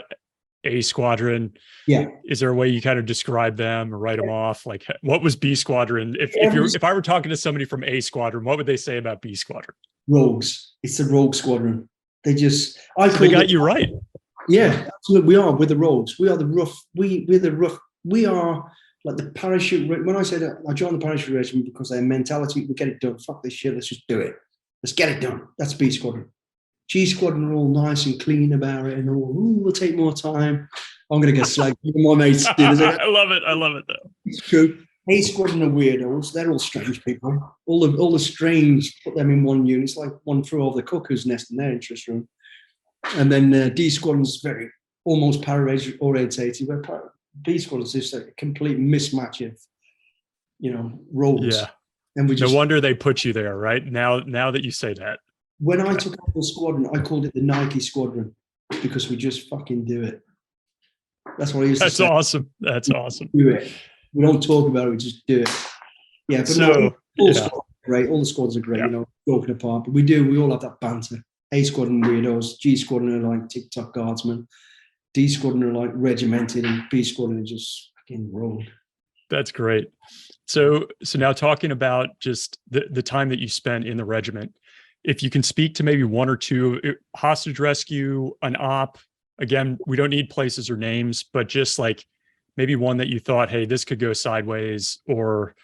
A Squadron, Yeah. is there a way you kind of describe them or write them off? Like, what was B Squadron? If I were talking to somebody from A Squadron, what would they say about B Squadron? Rogues. It's the rogue squadron. They just, so they got you right. Yeah, absolutely. We are. We're the rogues. We are the rough. We're the rough. We are like the parachute. When I say that, I joined the parachute regiment because their mentality, we get it done. Fuck this shit. Let's just do it. Let's get it done. That's B Squadron. G Squadron are all nice and clean about it and all, we'll take more time. I'm going to get slagged. My mates do. I love it. I love it, though. It's true. A Squadron are weirdos. They're all strange people. All the strange, put them in one unit. It's like one flew over the cuckoo's nest in their interest room. And then D Squadron's very almost para-orientated, where B Squadron's just a complete mismatch of, roles. Yeah. And we just, no wonder they put you there, right? Now that you say that. When I took up the squadron, I called it the Nike Squadron because we just fucking do it. That's what I used to say. That's awesome. That's awesome. Do it. We don't talk about it, we just do it. Yeah, but all squads are great. All the squads are great, broken apart. But we all have that banter. A Squadron weirdos, G Squadron are like TikTok guardsmen, D Squadron are like regimented, and B Squadron are just fucking rolled. That's great. So now talking about just the time that you spent in the regiment, if you can speak to maybe one or two, hostage rescue, an op, again, we don't need places or names, but just like maybe one that you thought, hey, this could go sideways, or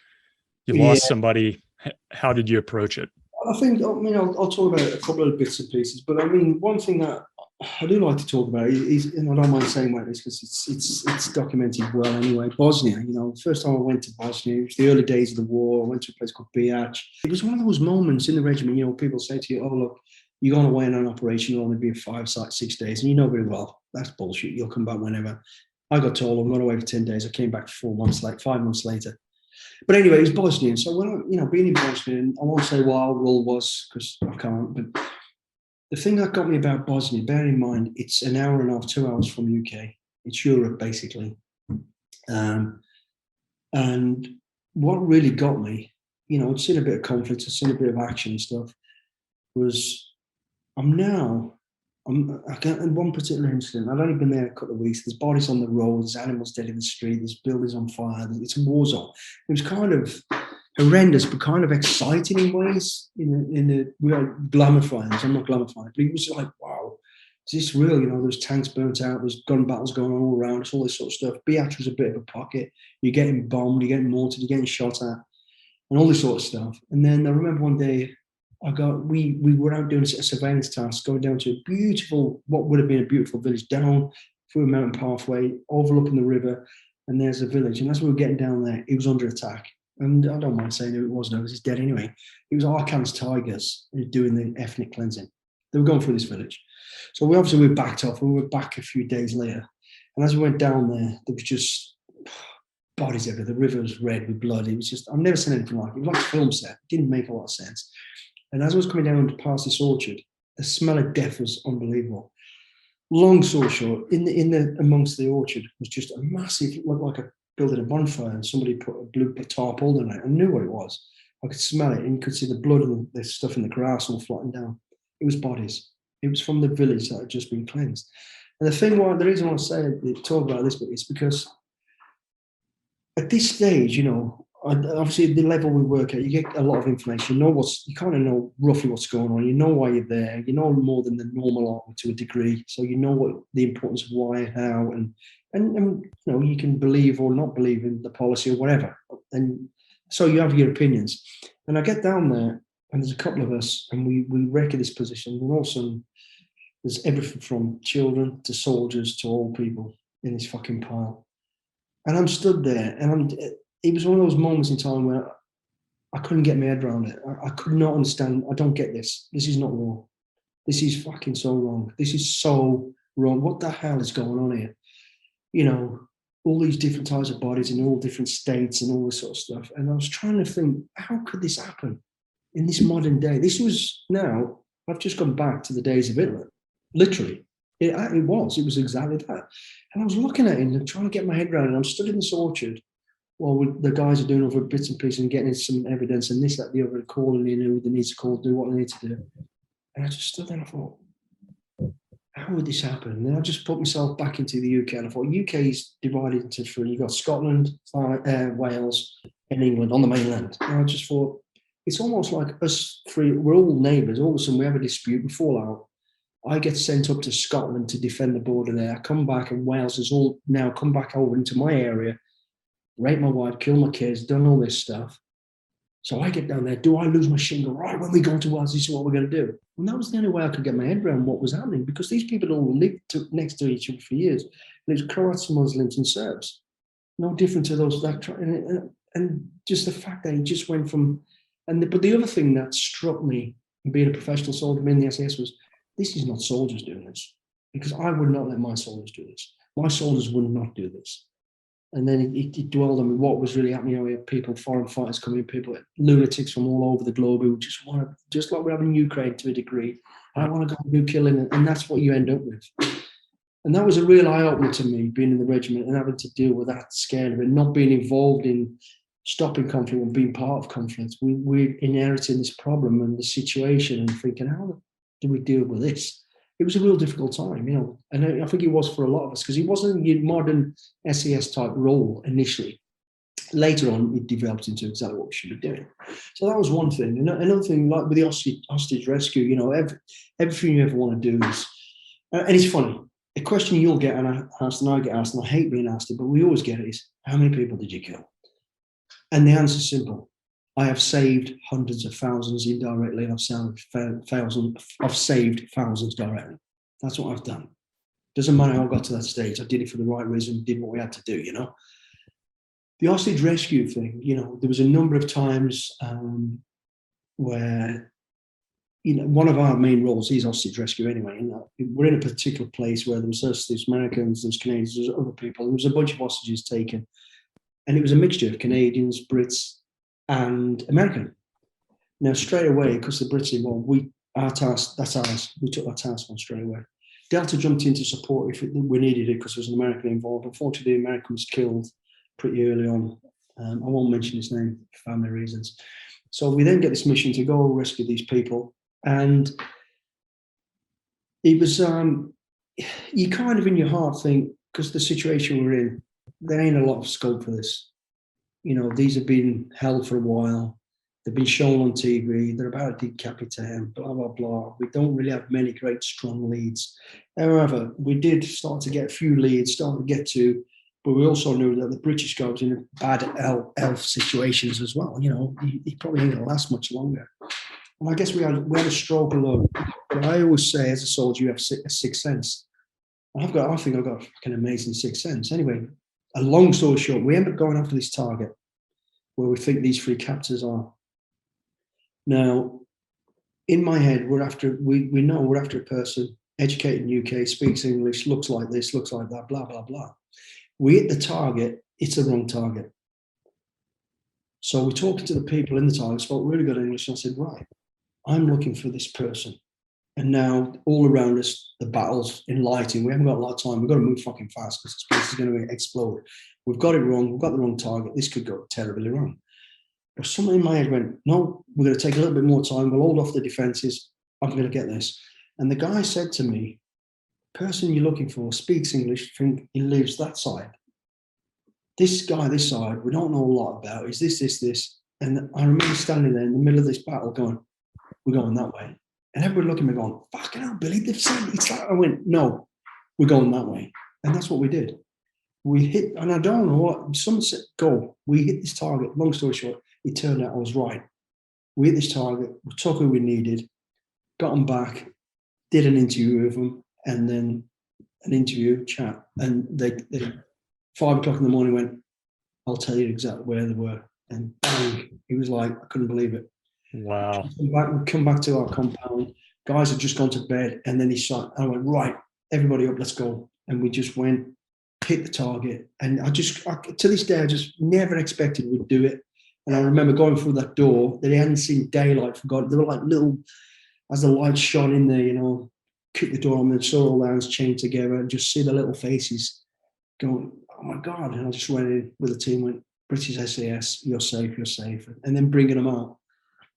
you lost somebody. How did you approach it? I'll talk about a couple of bits and pieces, but one thing that I do like to talk about is, and I don't mind saying about this because it's documented well anyway. Bosnia, the first time I went to Bosnia, it was the early days of the war. I went to a place called Biac. It was one of those moments in the regiment, people say to you, oh, look, you're going away on an operation, you'll only be 5, 6 days. And you know very well, that's bullshit. You'll come back whenever. I got told I'm going away for 10 days. I came back 5 months later. But anyway, it was Bosnia. So when being in Bosnia, I won't say what our role was because I can't, but the thing that got me about Bosnia, bear in mind, it's an hour and a half, 2 hours from UK. It's Europe, basically. And what really got me, I'd seen a bit of conflict, I'd seen a bit of action and stuff, was in one particular incident, I'd only been there a couple of weeks, there's bodies on the road, there's animals dead in the street, there's buildings on fire, it's a war zone. It was kind of horrendous, but kind of exciting in ways. We are glamourifying this. I'm not glamourifying, but it was like, wow, is this real? There's tanks burnt out, there's gun battles going on all around us, all this sort of stuff. Biac was a bit of a pocket. You're getting bombed, you're getting mortared, you're getting shot at, and all this sort of stuff. And then I remember one day, we were out doing a surveillance task, going down to what would have been a beautiful village, down through a mountain pathway, overlooking the river, and there's a village. And as we were getting down there, it was under attack. And I don't mind saying who it was now because it's dead anyway. It was Arkansas Tigers who were doing the ethnic cleansing. They were going through this village. So we were backed off, and we were back a few days later. And as we went down there was just bodies everywhere. The river was red with blood. It was just, I've never seen anything like it. It was like a film set. It didn't make a lot of sense. And as I was coming down past this orchard, the smell of death was unbelievable. Long story short, amongst the orchard was just a massive, looked like a building a bonfire, and somebody put a blue tarpaulin on it. I knew what it was. I could smell it, and you could see the blood and the stuff in the grass all floating down. It was bodies. It was from the village that had just been cleansed. And the reason I want to talk about this bit is because at this stage, obviously the level we work at, you get a lot of information. You kind of know roughly what's going on. You know why you're there. You know more than the normal army to a degree. So you know what the importance of why, how, and you can believe or not believe in the policy or whatever. And so you have your opinions. And I get down there, and there's a couple of us, and we wreck this position. And also, there's everything from children to soldiers to old people in this fucking pile. And I'm stood there, and it was one of those moments in time where I couldn't get my head around it. I could not understand. I don't get this. This is not war. This is fucking so wrong. This is so wrong. What the hell is going on here? All these different types of bodies in all different states and all this sort of stuff. And I was trying to think, how could this happen in this modern day? This was now, I've just gone back to the days of Hitler. Literally. It was exactly that. And I was looking at it and trying to get my head around it. I'm stood in this orchard, well, the guys are doing other bits and pieces and getting some evidence and this, that, the other, calling in who they need to call, do what they need to do. And I just stood there and I thought, how would this happen? And then I just put myself back into the UK and I thought, UK is divided into three. You've got Scotland, Wales, and England on the mainland. And I just thought, it's almost like us three, we're all neighbours. All of a sudden we have a dispute, we fall out. I get sent up to Scotland to defend the border there. I come back and Wales has all now come back over into my area, rape my wife, kill my kids, done all this stuff. So I get down there, do I lose my shit and go, right, when we go to Wales, this is what we're going to do? And that was the only way I could get my head around what was happening, because these people all lived next to each other for years. And it was Croats, Muslims and Serbs. No different to those. And just the fact that he just went from... But the other thing that struck me, being a professional soldier in the SAS, was this is not soldiers doing this, because I would not let my soldiers do this. My soldiers would not do this. And then it dwelled on what was really happening. We had people, foreign fighters coming in, people, lunatics from all over the globe who just want to, just like we're having in Ukraine to a degree, I want to go and do killing, and that's what you end up with. And that was a real eye-opener to me, being in the regiment and having to deal with that scale of it, not being involved in stopping conflict and being part of conflict. We're inheriting this problem and the situation and thinking, how do we deal with this? It was a real difficult time, and I think it was for a lot of us, because it wasn't a modern SAS type role initially. Later on, it developed into exactly what we should be doing. So that was one thing. Another thing, like with the hostage rescue, everything you ever want to do is, and it's funny, a question you'll get asked and I get asked, and I hate being asked it, but we always get it, is, how many people did you kill? And the answer is simple. I have saved hundreds of thousands indirectly, and I've saved thousands directly. That's what I've done. Doesn't matter how I got to that stage. I did it for the right reason, did what we had to do, The hostage rescue thing, there was a number of times where, one of our main roles is hostage rescue anyway. We're in a particular place where there was us, there's Americans, there's Canadians, there's other people. There was a bunch of hostages taken. And it was a mixture of Canadians, Brits, and American. Now, straight away, because the Brits involved, our task, that's ours. We took that task on straight away. Delta jumped in to support if we needed it, because there was an American involved. Unfortunately, the American was killed pretty early on. I won't mention his name for family reasons. So we then get this mission to go rescue these people. And it was, you kind of in your heart think, because the situation we're in, there ain't a lot of scope for this. These have been held for a while. They've been shown on TV. They're about to decapitate him, blah, blah, blah. We don't really have many great, strong leads. However, we did start to get a few leads, but we also knew that the British guy was in bad elf situations as well. He probably ain't going to last much longer. And I guess we had a stroke of luck. But I always say, as a soldier, you have a sixth sense. I think I've got an amazing sixth sense. Anyway, a long story short, we end up going after this target where we think these three captors are. Now, in my head, we know we're after a person, educated in UK, speaks English, looks like this, looks like that, blah, blah, blah. We hit the target, it's the wrong target. So we're talking to the people in the target, spoke really good English, and I said, right, I'm looking for this person. And now all around us, the battle's enlightening. We haven't got a lot of time. We've got to move fucking fast because this place is going to explode. We've got it wrong. We've got the wrong target. This could go terribly wrong. But something in my head went, no, we're going to take a little bit more time. We'll hold off the defenses. I'm going to get this. And the guy said to me, person you're looking for speaks English, think he lives that side. This guy, this side, we don't know a lot about. Is this. And I remember standing there in the middle of this battle going, we're going that way. And everybody looking at me going, fucking hell, Billy, they've said it's like, I went, no, we're going that way. And that's what we did. We hit, and I don't know what, someone said, go. We hit this target. Long story short, it turned out I was right. We hit this target, we took who we needed, got them back, did an interview with them, and then an interview, chat. And they 5 o'clock in the morning went, I'll tell you exactly where they were. And bang, he was like, I couldn't believe it. Wow. We come back to our compound. Guys had just gone to bed, and then he shot. I went, right, everybody up, let's go. And we just went, hit the target. And to this day, I just never expected we'd do it. And I remember going through that door, they hadn't seen daylight for God. They were like little, as the light shone in there, kick the door on, and saw all the hands chained together, and just see the little faces going, oh my God. And I just went in with the team, went, British SAS, you're safe, you're safe. And then bringing them out,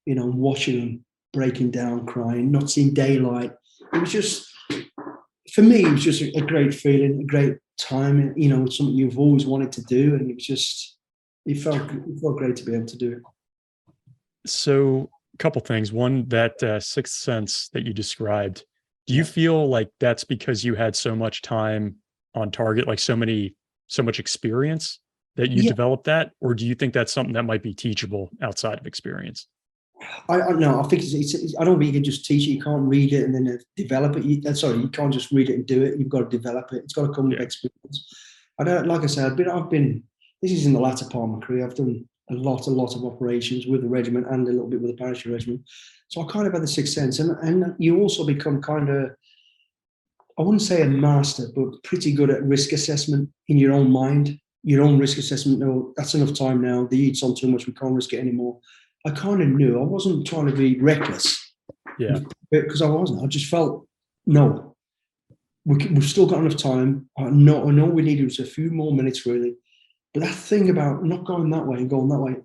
you know, watching them breaking down, crying, not seeing daylight. It was just, for me, it was just a great feeling, a great time, you know, something you've always wanted to do. And it was just, it felt great to be able to do it. So a couple things. One, that sixth sense that you described, do you feel like that's because you had so much time on target, like so much experience that you developed that? Or do you think that's something that might be teachable outside of experience? I think it's I don't think you can just teach it. You can't read it and then develop it. You can't just read it and do it. You've got to develop it. It's got to come with experience. Like I said, this is in the latter part of my career. I've done a lot of operations with the regiment and a little bit with the parachute regiment. So I kind of had the sixth sense. And you also become kind of, I wouldn't say a master, but pretty good at risk assessment in your own mind, your own risk assessment. No, that's enough time now. The heat's on too much. We can't risk it anymore. I kind of knew. I wasn't trying to be reckless. Yeah. Because I wasn't. I just felt, no, we've still got enough time. I know we needed was a few more minutes, really. But that thing about not going that way and going that way,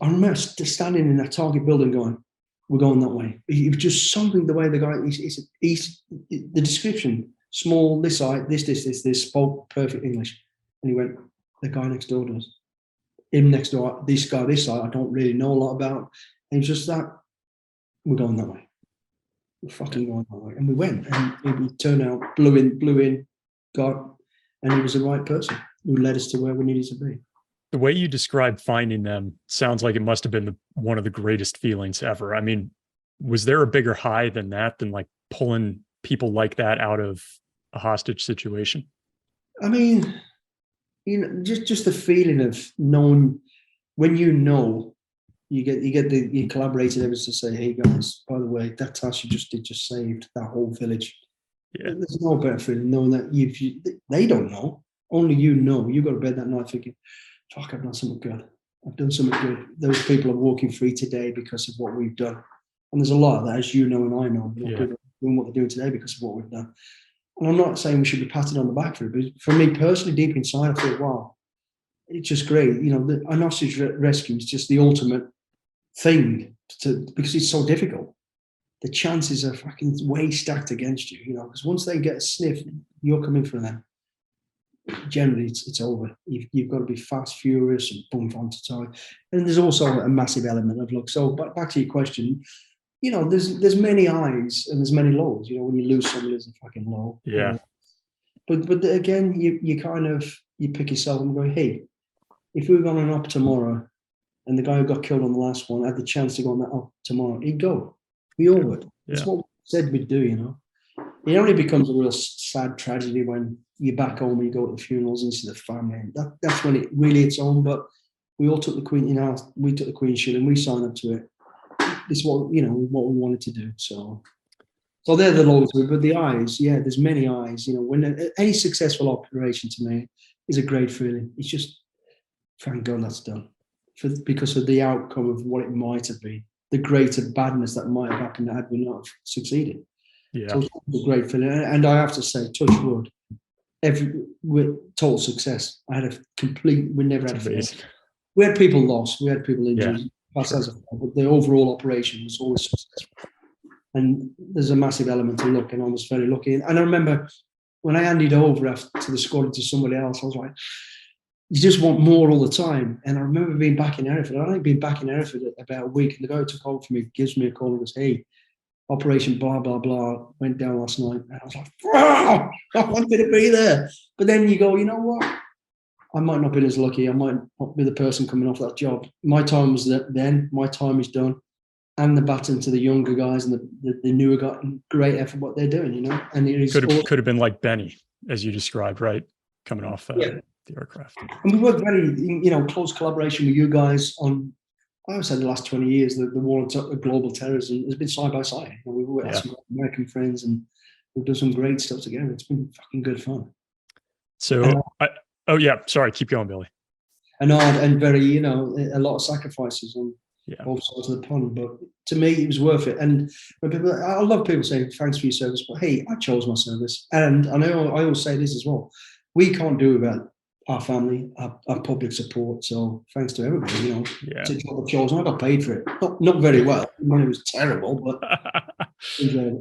I remember standing in that target building going, we're going that way. It was just something, the way the guy, the description, small, this side, this, spoke perfect English. And he went, the guy next door does. Him next door, this guy, this side, I don't really know a lot about. And it's just that, we're going that way. We're fucking going that way. And we went, and it turned out, blew in, got, and he was the right person who led us to where we needed to be. The way you described finding them sounds like it must have been one of the greatest feelings ever. I mean, was there a bigger high than that, than like pulling people like that out of a hostage situation? I mean, you know, just the feeling of knowing, when you know, you get the collaborated evidence to say, hey guys, by the way, that task you just did just saved that whole village. Yeah. There's no better feeling knowing that they don't know, only you know. You go to bed that night thinking, fuck, I've done something good. I've done something good. Those people are walking free today because of what we've done. And there's a lot of that, as you know and I know. People are doing what they're doing today because of what we've done. And I'm not saying we should be patted on the back for it, but for me personally, deep inside, I thought, wow, it's just great. You know, an hostage rescue is just the ultimate thing because it's so difficult. The chances are fucking way stacked against you, you know, because once they get a sniff, you're coming for them. Generally, it's over. You've got to be fast, furious, and bump onto target. And there's also a massive element of luck. So, back to your question, you know, there's many highs and there's many lows. You know, when you lose somebody, there's a fucking low. Yeah. But again, you kind of, you pick yourself and go, hey, if we were on an op tomorrow, and the guy who got killed on the last one had the chance to go on that op tomorrow, he'd go. We all would. That's what we said we'd do. You know, it only becomes a real sad tragedy when you're back home and you go to the funerals and see the family. That's when it really hits home. But we all took the Queen, you know, we took the Queen's shield and we signed up to it. It's what, you know, what we wanted to do. So they're the lows, but the eyes, yeah, there's many eyes. You know, when any successful operation to me is a great feeling. It's just, thank God that's done, because of the outcome of what it might have been, the greater badness that might have happened had we not succeeded. Yeah. So it's a great feeling, and I have to say, touch wood, with total success. I had a complete. We never had a fail. We had people lost. We had people injured. Yeah, sure. But the overall operation was always successful. And there's a massive element to luck, and I was very lucky. And I remember when I handed over to the squadron to somebody else, I was like, you just want more all the time. And I remember being back in Hereford. I'd only been back in Hereford about a week, and the guy who took over for me gives me a call and goes, hey, operation blah, blah, blah went down last night. And I was like, wow, I wanted to be there. But then you go, you know what? I might not have been as lucky. I might not be the person coming off that job. My time was then. My time is done. And the baton to the younger guys and the newer guys. Great effort what they're doing, you know. And it could have been like Benny, as you described, right? Coming off the aircraft. And we worked very, you know, close collaboration with you guys on, I would say, the last 20 years. The war on global terrorism has been side by side. You know, we've worked with some American friends and we've done some great stuff together. It's been fucking good fun. So, sorry, keep going, Billy. And very, you know, a lot of sacrifices on both sides of the pond. But to me, it was worth it. And when people, I love people saying, thanks for your service. But hey, I chose my service. And I know I always say this as well. We can't do without our family, our public support. So thanks to everybody, Yeah. to what I've chosen. I got paid for it. Not very well. The money was terrible, but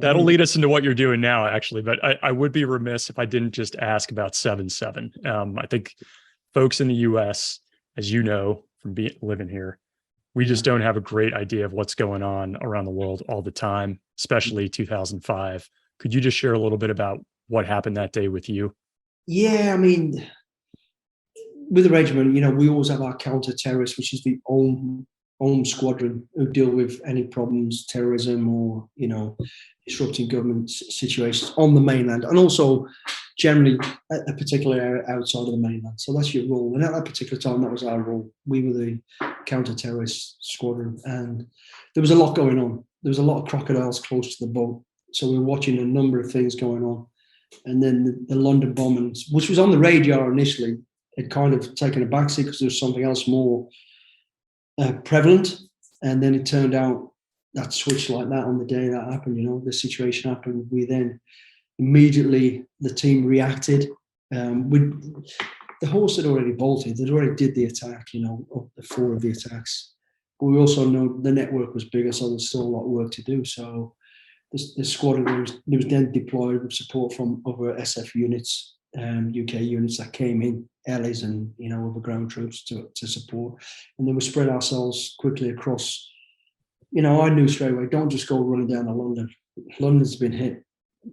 that'll lead us into what you're doing now, actually. But I would be remiss if I didn't just ask about 7-7. I think folks in the US, as you know, from living here, we just don't have a great idea of what's going on around the world all the time, especially 2005. Could you just share a little bit about what happened that day with you? Yeah, I mean, with the regiment, we always have our counter-terrorists, which is the home squadron, who deal with any problems, terrorism or, disrupting government situations on the mainland, and also generally a particular area outside of the mainland. So that's your role. And at that particular time, that was our role. We were the counter-terrorist squadron, and there was a lot going on. There was a lot of crocodiles close to the boat. So we were watching a number of things going on. And then the London bombings, which was on the radar initially, had kind of taken a backseat because there was something else more prevalent. And then it turned out that switched like that on the day that happened. The situation happened. We then immediately, the team reacted. The horse had already bolted. They'd already did the attack, of the 4 of the attacks. But we also know the network was bigger, so there's still a lot of work to do. So the squadron was then deployed with support from other SF units, UK units that came in, Ellis and other ground troops to support, and then we spread ourselves quickly across. I knew straight away, don't just go running down to London. London's been hit.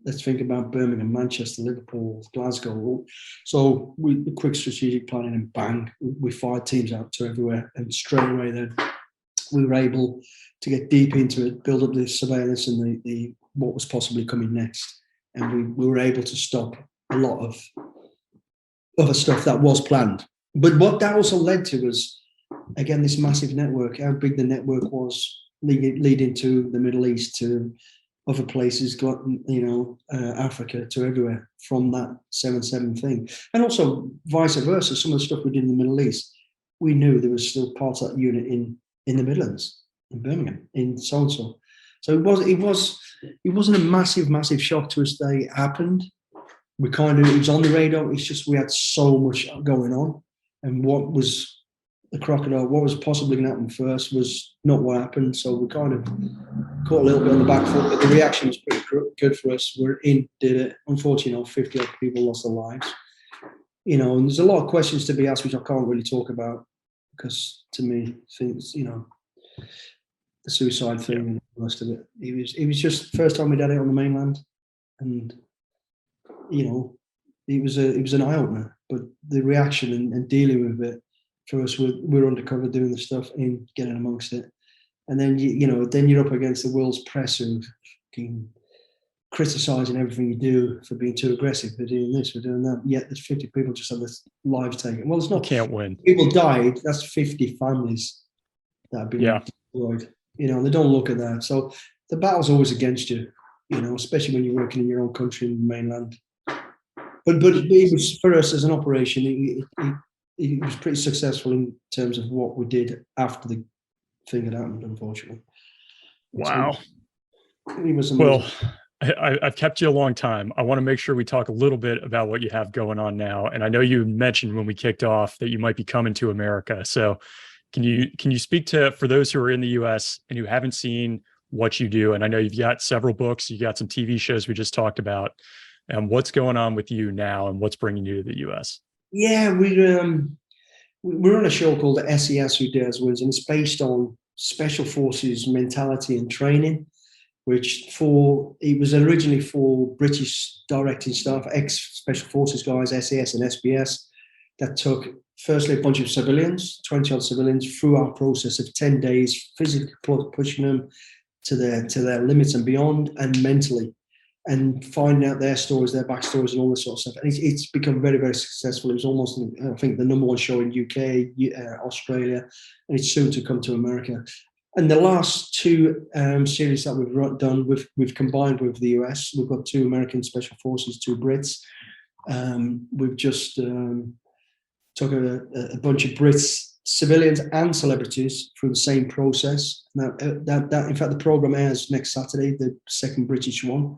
Let's think about Birmingham, Manchester, Liverpool, Glasgow. So we quick strategic planning, and bang, we fired teams out to everywhere, and straight away then we were able to get deep into it, build up the surveillance and the what was possibly coming next, and we were able to stop a lot of other stuff that was planned. But what that also led to was, again, this massive network, how big the network was leading to the Middle East, to other places, Africa, to everywhere from that 7-7 thing. And also vice versa, some of the stuff we did in the Middle East, we knew there was still part of that unit in the Midlands, in Birmingham, in so-and-so. So it wasn't a massive shock to us that it happened. It was on the radar. It's just we had so much going on, and what was the crocodile, what was possibly going to happen first was not what happened. So we kind of caught a little bit on the back foot, but the reaction was pretty good for us. We're in, did it. Unfortunately, 50 odd people lost their lives. And there's a lot of questions to be asked, which I can't really talk about, because to me, things, the suicide thing and the rest of it. It was just the first time we did it on the mainland, and it was an eye opener. But the reaction and dealing with it for us, we're undercover doing the stuff and getting amongst it, and then then you're up against the world's press who criticising everything you do for being too aggressive, for doing this, for doing that. Yet there's 50 people just had their lives taken. Well, it's not. You can't win. People died. That's 50 families that have been destroyed. They don't look at that. So the battle's always against you. Especially when you're working in your own country in the mainland. But it was, for us as an operation, it was pretty successful in terms of what we did after the thing had happened, unfortunately. Wow. So it was amazing. Well, I've kept you a long time. I want to make sure we talk a little bit about what you have going on now. And I know you mentioned when we kicked off that you might be coming to America. So can you speak to, for those who are in the US and who haven't seen what you do? And I know you've got several books, you got some TV shows we just talked about. And what's going on with you now and what's bringing you to the US? Yeah, we're on a show called the SAS Who Dares Wins, and it's based on special forces mentality and training, which it was originally for British directing staff, ex-special forces guys, SAS and SBS, that took firstly a bunch of civilians, 20 odd civilians, through our process of 10 days, physically pushing them to their limits and beyond, and mentally, and finding out their stories, their backstories, and all this sort of stuff. And it's become very, very successful. It was almost, I think, the number one show in UK, Australia, and it's soon to come to America. And the last 2 series that we've done, we've combined with the US. We've got 2 American Special Forces, 2 Brits. We've just took a bunch of Brits, civilians and celebrities, through the same process. Now, that in fact, the program airs next Saturday, the second British one.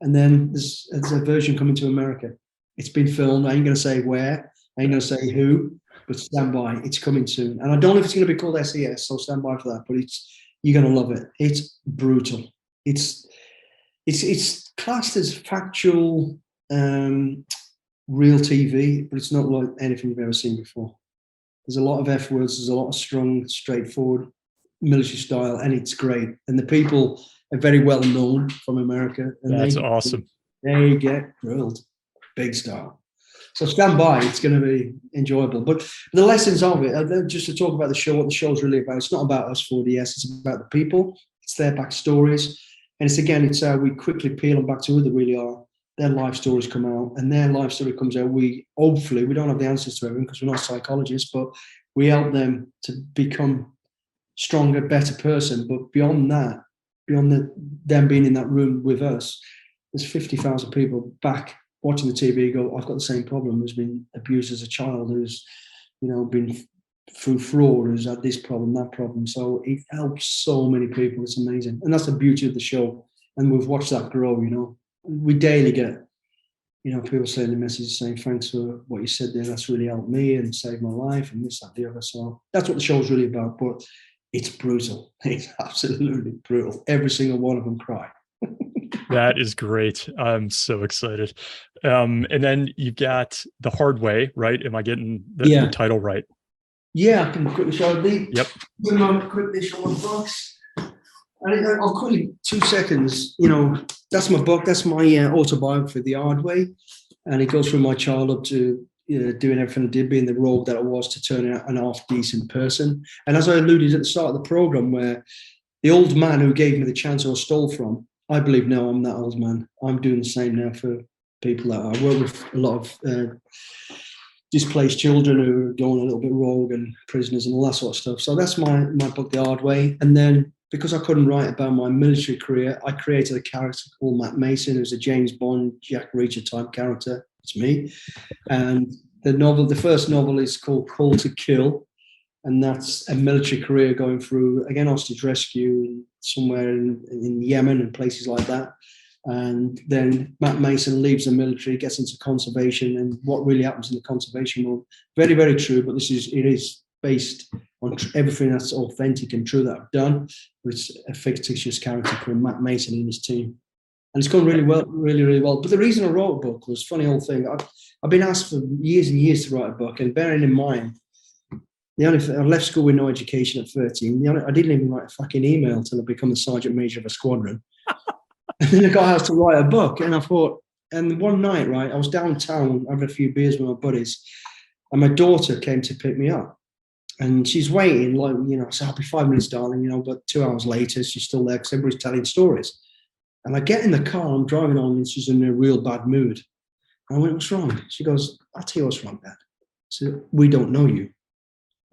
And then there's a version coming to America. It's been filmed. I ain't going to say where. I ain't gonna say who, but stand by. It's coming soon, and I don't know if it's going to be called SAS, so stand by for that. But you're going to love it. It's brutal. It's classed as factual, real TV, but it's not like anything you've ever seen before. There's a lot of F words. There's a lot of strong, straightforward military style, and it's great. And the people are very well known from America. And that's awesome. They get grilled, big style. So stand by. It's going to be enjoyable. But the lessons of it, just to talk about the show, what the show's really about. It's not about us 4DS. It's about the people. It's their backstories. And it's how we quickly peel them back to who they really are. Their life stories come out, and their life story comes out. We don't have the answers to everything because we're not psychologists, but we help them to become stronger, better person. But beyond that, them being in that room with us, there's 50,000 people back watching the TV go, I've got the same problem, who's been abused as a child, who's, been through fraud, who's had this problem, that problem. So it helps so many people. It's amazing. And that's the beauty of the show. And we've watched that grow, We daily get, people saying the message saying, thanks for what you said there. That's really helped me and saved my life and this, that, the other. So that's what the show's really about. But it's brutal. It's absolutely brutal. Every single one of them cry. That is great. I'm so excited. And then you've got The Hard Way, right? Am I getting the title right? Yeah, I can quickly show the. Yep. Quickly show my box. I'll quickly 2 seconds. That's my book. That's my autobiography, The Hard Way, and it goes from my childhood to doing everything I did, being the rogue that I was, to turning out an half-decent person. And as I alluded at the start of the program, where the old man who gave me the chance I stole from, I believe now I'm that old man. I'm doing the same now for people that I work with, a lot of displaced children who are going a little bit rogue, and prisoners and all that sort of stuff. So that's my book, The Hard Way. And then, because I couldn't write about my military career, I created a character called Matt Mason, who's a James Bond, Jack Reacher type character. It's me. And the first novel is called Call to Kill. And that's a military career going through, again, hostage rescue somewhere in Yemen and places like that. And then Matt Mason leaves the military, gets into conservation, and what really happens in the conservation world. Very, very true, but it is based on everything that's authentic and true that I've done. It's a fictitious character called Matt Mason and his team. And it's gone really well, really, really well. But the reason I wrote a book was, funny old thing, I've been asked for years and years to write a book, and bearing in mind, I left school with no education at 13. I didn't even write a fucking email until I became the sergeant major of a squadron. And then I got asked to write a book, and I thought, and one night, right, I was downtown having a few beers with my buddies, and my daughter came to pick me up. And she's waiting, I said, I'll be 5 minutes, darling, but 2 hours later, she's still there because everybody's telling stories. And I get in the car, I'm driving on, and she's in a real bad mood. And I went, what's wrong? She goes, I'll tell you what's wrong, Dad. I said, we don't know you.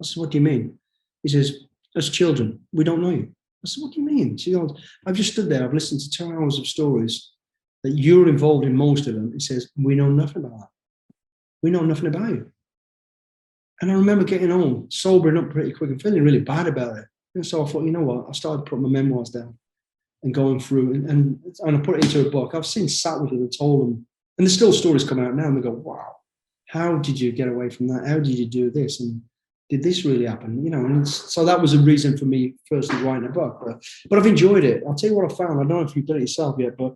I said, what do you mean? He says, as children, we don't know you. I said, what do you mean? She goes, I've just stood there, I've listened to 2 hours of stories that you're involved in most of them. He says, we know nothing about that. We know nothing about you. And I remember getting home, sobering up pretty quick and feeling really bad about it. And so I thought, you know what? I started putting my memoirs down and going through, and I put it into a book. I've since sat with them and told them, and there's still stories coming out now, and they go, wow, how did you get away from that? How did you do this? And did this really happen? And so that was a reason for me firstly writing a book. But I've enjoyed it. I'll tell you what I found. I don't know if you've done it yourself yet, but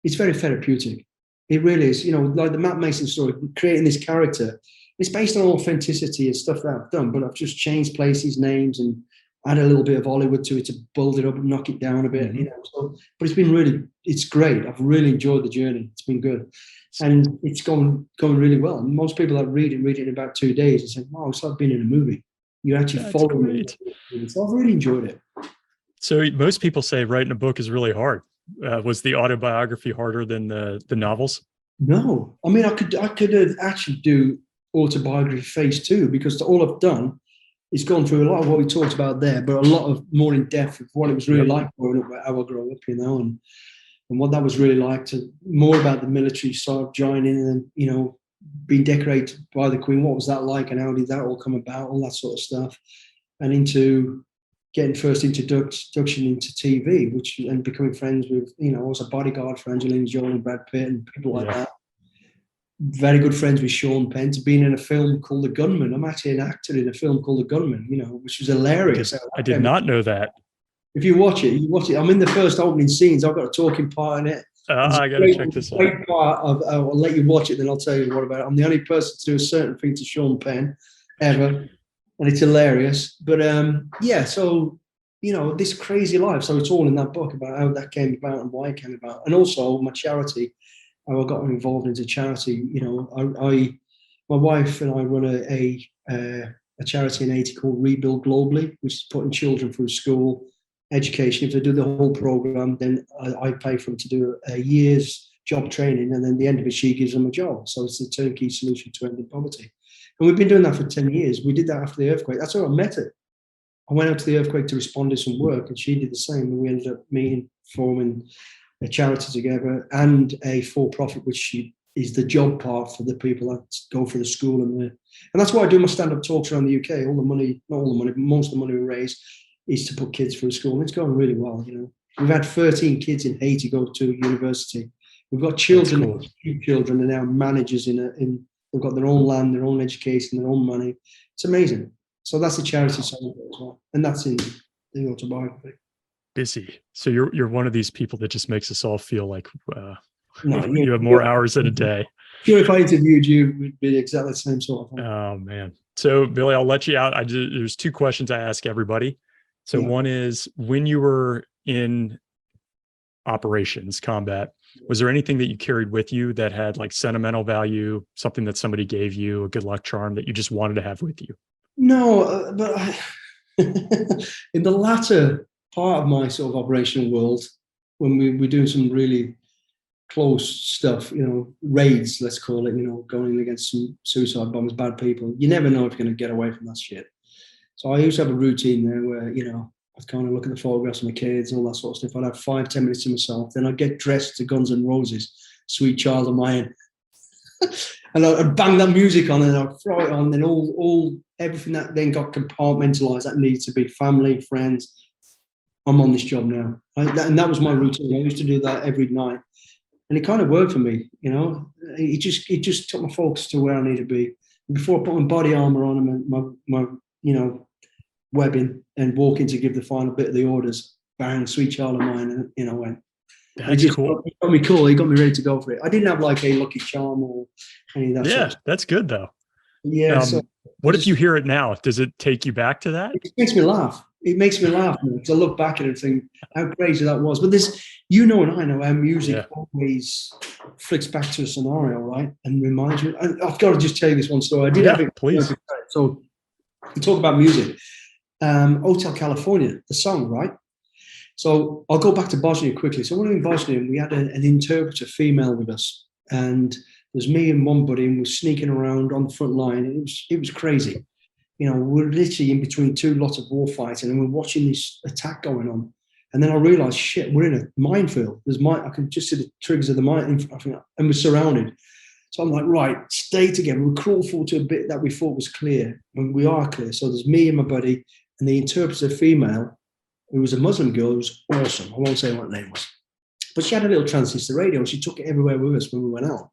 it's very therapeutic. It really is. Like the Matt Mason story, creating this character, it's based on authenticity and stuff that I've done, but I've just changed places, names, and add a little bit of Hollywood to it to build it up and knock it down a bit. So, but it's great. I've really enjoyed the journey. It's been good. And it's going really well. And most people that read it in about 2 days and say, wow, it's like being in a movie. You actually follow it. So I've really enjoyed it. So most people say writing a book is really hard. Was the autobiography harder than the novels? No. I mean, I could actually do autobiography phase 2, because all I've done is gone through a lot of what we talked about there, but a lot of more in depth of what it was really like growing up, how I grew up, and what that was really like, to more about the military side, joining and, being decorated by the Queen. What was that like, and how did that all come about, all that sort of stuff, and into getting first introduction into TV, and becoming friends with, I was a bodyguard for Angelina Jolie and Brad Pitt and people like that. very good friends with Sean Penn, to being in a film called The Gunman. I'm actually an actor in a film called The Gunman, which was hilarious. I did not know that. If you watch it, I'm in the first opening scenes. I've got a talking part in it. I got to check this out. Great part I'll let you watch it, then I'll tell you what about it. I'm the only person to do a certain thing to Sean Penn ever, and it's hilarious. But so this crazy life. So it's all in that book about how that came about and why it came about, and also my charity. How I got involved into charity. My wife and I run a charity in Haiti called Rebuild Globally, which is putting children through school education. If they do the whole program, then I pay for them to do a year's job training, and then at the end of it, she gives them a job. So it's a turnkey solution to ending poverty. And we've been doing that for 10 years. We did that after the earthquake. That's how I met her. I went out to the earthquake to respond to some work, and she did the same. And we ended up forming a charity together and a for-profit, which is the job part for the people that go for the school. And that's why I do my stand-up talks around the UK. All the money, not all the money, but most of the money we raise is to put kids through school. And it's going really well. We've had 13 kids in Haiti go to university. We've got children, cool. Children are now managers they've got their own land, their own education, their own money. It's amazing. So that's the charity side of it as well. And that's in the autobiography. Busy. So you're one of these people that just makes us all feel like you have more hours in a day. Sure, if I interviewed you, it would be exactly the same sort of thing. Oh man. So Billy, I'll let you out. There's two questions I ask everybody. So one is, when you were in operations, combat, was there anything that you carried with you that had like sentimental value, something that somebody gave you, a good luck charm that you just wanted to have with you? No, but in the latter part of my sort of operational world, when we're doing some really close stuff, raids, let's call it, going in against some suicide bombers, bad people, you never know if you're going to get away from that shit. So I used to have a routine there where, I'd kind of look at the photographs of my kids and all that sort of stuff. I'd have 5-10 minutes to myself. Then I'd get dressed to Guns N' Roses, Sweet Child of Mine. And I'd bang that music on and I'd throw it on. Then everything that then got compartmentalized, that needed to be family, friends. I'm on this job now. And that was my routine. I used to do that every night. And it kind of worked for me, It just took my focus to where I need to be. Before I put my body armor on and my webbing and walk in to give the final bit of the orders, bang, Sweet Child of Mine, and I went. That's cool. It got me cool. He got me ready to go for it. I didn't have like a lucky charm or any of that. Yeah, that's good though. Yeah. What if you hear it now? Does it take you back to that? It makes me laugh. It makes me laugh because I look back at it and think how crazy that was. But and I know how music always flicks back to a scenario, right? And reminds you. And I've got to just tell you this one story. I did have it. Please. So we talk about music. Hotel California, the song, right? So I'll go back to Bosnia quickly. So when we were in Bosnia, we had an interpreter, female, with us, and there's me and one buddy, and we're sneaking around on the front line. And it was crazy. We're literally in between two lots of war fighting, and we're watching this attack going on. And then I realized, shit, we're in a minefield. I can just see the triggers of the mine, and we're surrounded. So I'm like, right, stay together. We'll crawl forward to a bit that we thought was clear, and we are clear. So there's me and my buddy, and the interpreter, female, who was a Muslim girl, who was awesome. I won't say what her name was. But she had a little transistor radio, and she took it everywhere with us when we went out.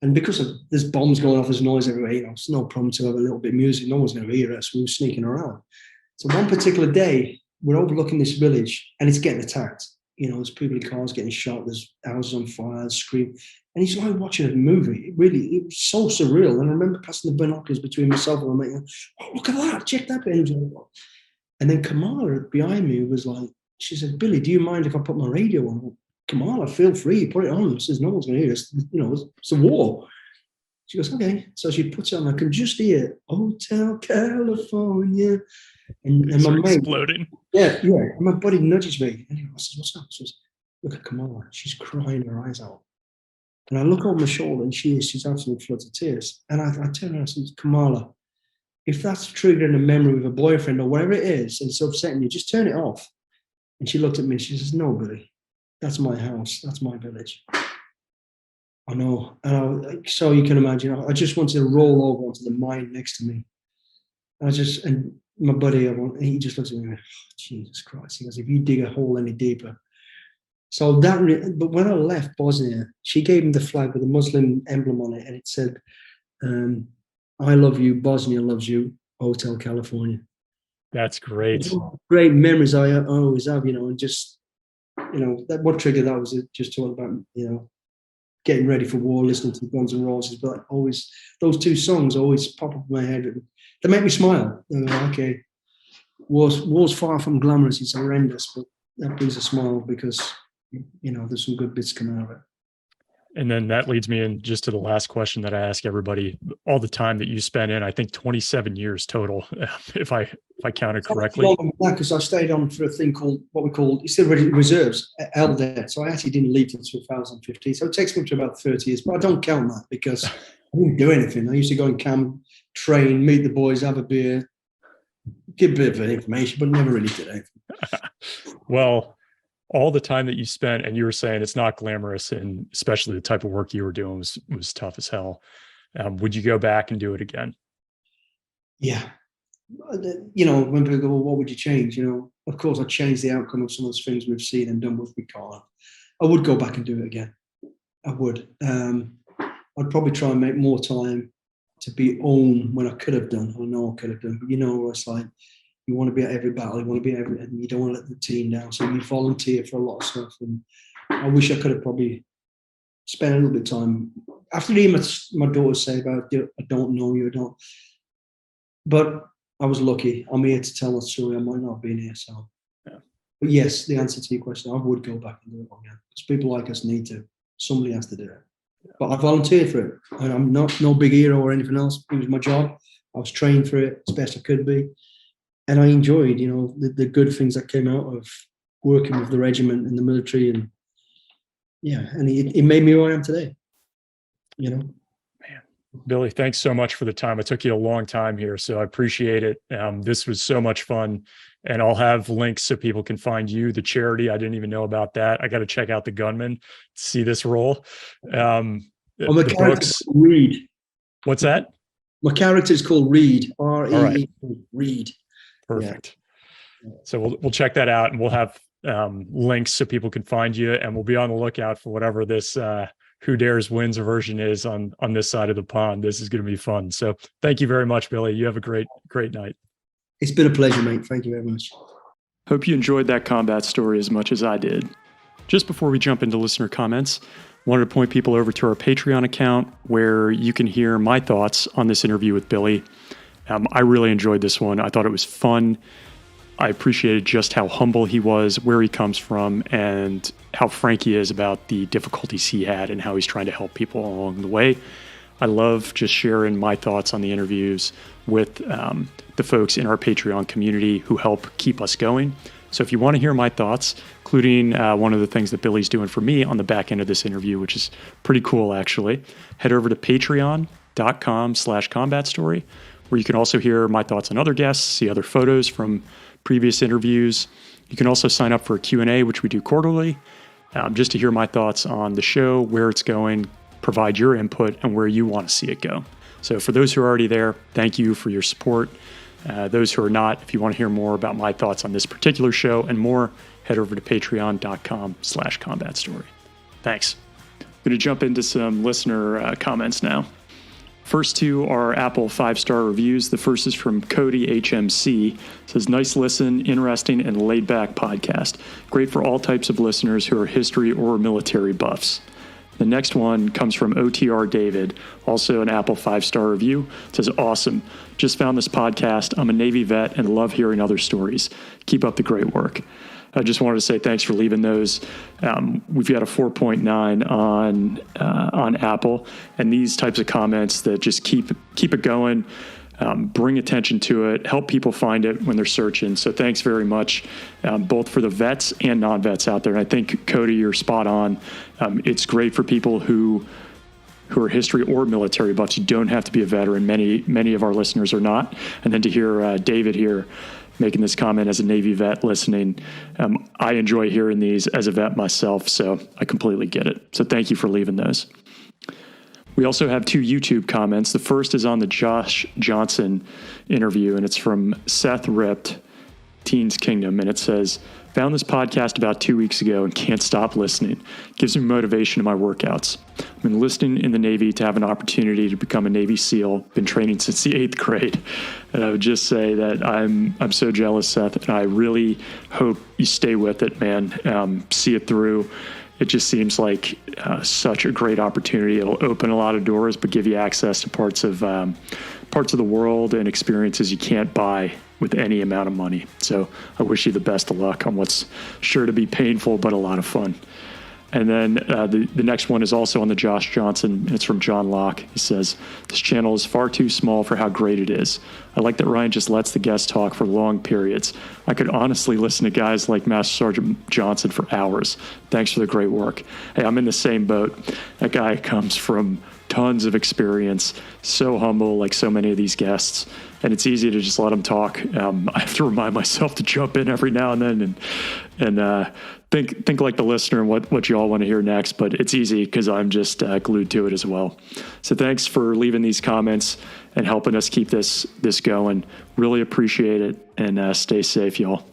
And because there's bombs going off, there's noise everywhere, it's no problem to have a little bit of music. No one's going to hear us. We were sneaking around. So one particular day, we're overlooking this village, and it's getting attacked. There's people in cars getting shot. There's houses on fire, scream. And it's like watching a movie. It was so surreal. And I remember passing the binoculars between myself and my mate. Oh, look at that. Check that bit. And then Kamala behind me was like, she said, Billy, do you mind if I put my radio on? Kamala, feel free, put it on. She says, no one's going to hear us. It's a war. She goes, okay. So she puts it on. I can just hear Hotel California. And my mate. Exploding. Yeah. And my buddy nudges me. And I says, what's up? She says, look at Kamala. She's crying her eyes out. And I look over my shoulder, and she's absolutely floods of tears. And I turn around and say, Kamala, if that's triggering a memory with a boyfriend or whatever it is, and it's upsetting you, just turn it off. And she looked at me and she says, no, Billy, that's my house. That's my village. I know. So you can imagine, I just wanted to roll over onto the mine next to me. And my buddy, he just looks at me and goes, oh, Jesus Christ. He goes, if you dig a hole any deeper, So but when I left Bosnia, she gave him the flag with a Muslim emblem on it, and it said, "I love you, Bosnia loves you, Hotel California." That's great. Great memories I always have, and just, that what triggered that was just talking about, getting ready for war, listening to Guns N' Roses, but always those two songs always pop up in my head. They make me smile. Okay, war's far from glamorous; it's horrendous, but that brings a smile because there's some good bits coming out of it. And then that leads me in just to the last question that I ask everybody: all the time that you spent in, I think 27 years total, if I counted correctly. Because I stayed on for a thing called what we call, it's the reserves, LDET. So I actually didn't leave until 2015. So it takes me up to about 30 years, but I don't count that because I didn't do anything. I used to go in camp, train, meet the boys, have a beer, give a bit of information, but never really did anything. Well, all the time that you spent, and you were saying it's not glamorous, and especially the type of work you were doing was tough as hell. Would you go back and do it again? Yeah. When people go, well, what would you change? Of course, I'd change the outcome of some of those things we've seen and done, but we can't. I would go back and do it again. I would. I'd probably try and make more time to be on when I could have done. I know I could have done, but it's like, you want to be at every battle, you want to be at and you don't want to let the team down. So you volunteer for a lot of stuff. And I wish I could have probably spent a little bit of time. After hearing my daughter say about, I don't know you, I don't. But I was lucky. I'm here to tell a story. I might not have been here. So, yeah. But yes, the answer to your question, I would go back and do it again. Because people like us need to. Somebody has to do it. Yeah. But I volunteered for it. And I'm no big hero or anything else. It was my job. I was trained for it as best I could be. And I enjoyed, the good things that came out of working with the regiment and the military. And it made me who I am today, Man, Billy, thanks so much for the time. It took you a long time here, so I appreciate it. This was so much fun. And I'll have links so people can find you, the charity. I didn't even know about that. I got to check out the Gunman to see this role. The books. Reed. What's that? My character is called Reed. R-E-E. Right. Reed. Perfect. Yeah. So we'll check that out, and we'll have links so people can find you, and we'll be on the lookout for whatever this Who Dares Wins version is on this side of the pond. This is going to be fun. So thank you very much, Billy. You have a great night. It's been a pleasure, mate. Thank you very much. Hope you enjoyed that combat story as much as I did. Just before we jump into listener comments, wanted to point people over to our Patreon account where you can hear my thoughts on this interview with Billy. I really enjoyed this one. I thought it was fun. I appreciated just how humble he was, where he comes from, and how frank he is about the difficulties he had and how he's trying to help people along the way. I love just sharing my thoughts on the interviews with the folks in our Patreon community who help keep us going. So if you want to hear my thoughts, including one of the things that Billy's doing for me on the back end of this interview, which is pretty cool actually, head over to patreon.com/combatstory, where you can also hear my thoughts on other guests, see other photos from previous interviews. You can also sign up for a Q&A, which we do quarterly, just to hear my thoughts on the show, where it's going, provide your input, and where you want to see it go. So for those who are already there, thank you for your support. Those who are not, if you want to hear more about my thoughts on this particular show and more, head over to patreon.com/combatstory. Thanks. I'm going to jump into some listener comments now. First two are Apple 5-star reviews. The first is from Cody HMC. It says, nice listen, interesting, and laid-back podcast. Great for all types of listeners who are history or military buffs. The next one comes from OTR David, also an Apple 5-star review. It says, awesome. Just found this podcast. I'm a Navy vet and love hearing other stories. Keep up the great work. I just wanted to say thanks for leaving those. We've got a 4.9 on Apple, and these types of comments that just keep it going, bring attention to it, help people find it when they're searching. So thanks very much, both for the vets and non-vets out there. And I think, Cody, you're spot on. It's great for people who are history or military buffs. You don't have to be a veteran. Many of our listeners are not. And then to hear David here making this comment as a Navy vet listening, I enjoy hearing these as a vet myself, so I completely get it. So thank you for leaving those. We also have two YouTube comments. The first is on the Josh Johnson interview, and it's from Seth Ripped, Teens Kingdom, and it says, Found this podcast about 2 weeks ago and can't stop listening. Gives me motivation in my workouts. I've been enlisting in the Navy to have an opportunity to become a Navy SEAL. Been training since the 8th grade. And I would just say that I'm so jealous, Seth, and I really hope you stay with it, man. See it through. It just seems like such a great opportunity. It'll open a lot of doors, but give you access to parts of the world and experiences you can't buy with any amount of money. So I wish you the best of luck on what's sure to be painful, but a lot of fun. And then the next one is also on the Josh Johnson, and it's from John Locke. He says, "This channel is far too small for how great it is. I like that Ryan just lets the guests talk for long periods. I could honestly listen to guys like Master Sergeant Johnson for hours. Thanks for the great work." Hey, I'm in the same boat. That guy comes from tons of experience, so humble, like so many of these guests, and it's easy to just let him talk. I have to remind myself to jump in every now and then and think like the listener and what you all want to hear next, but it's easy because I'm just glued to it as well. So thanks for leaving these comments and helping us keep this going. Really appreciate it, and stay safe, y'all.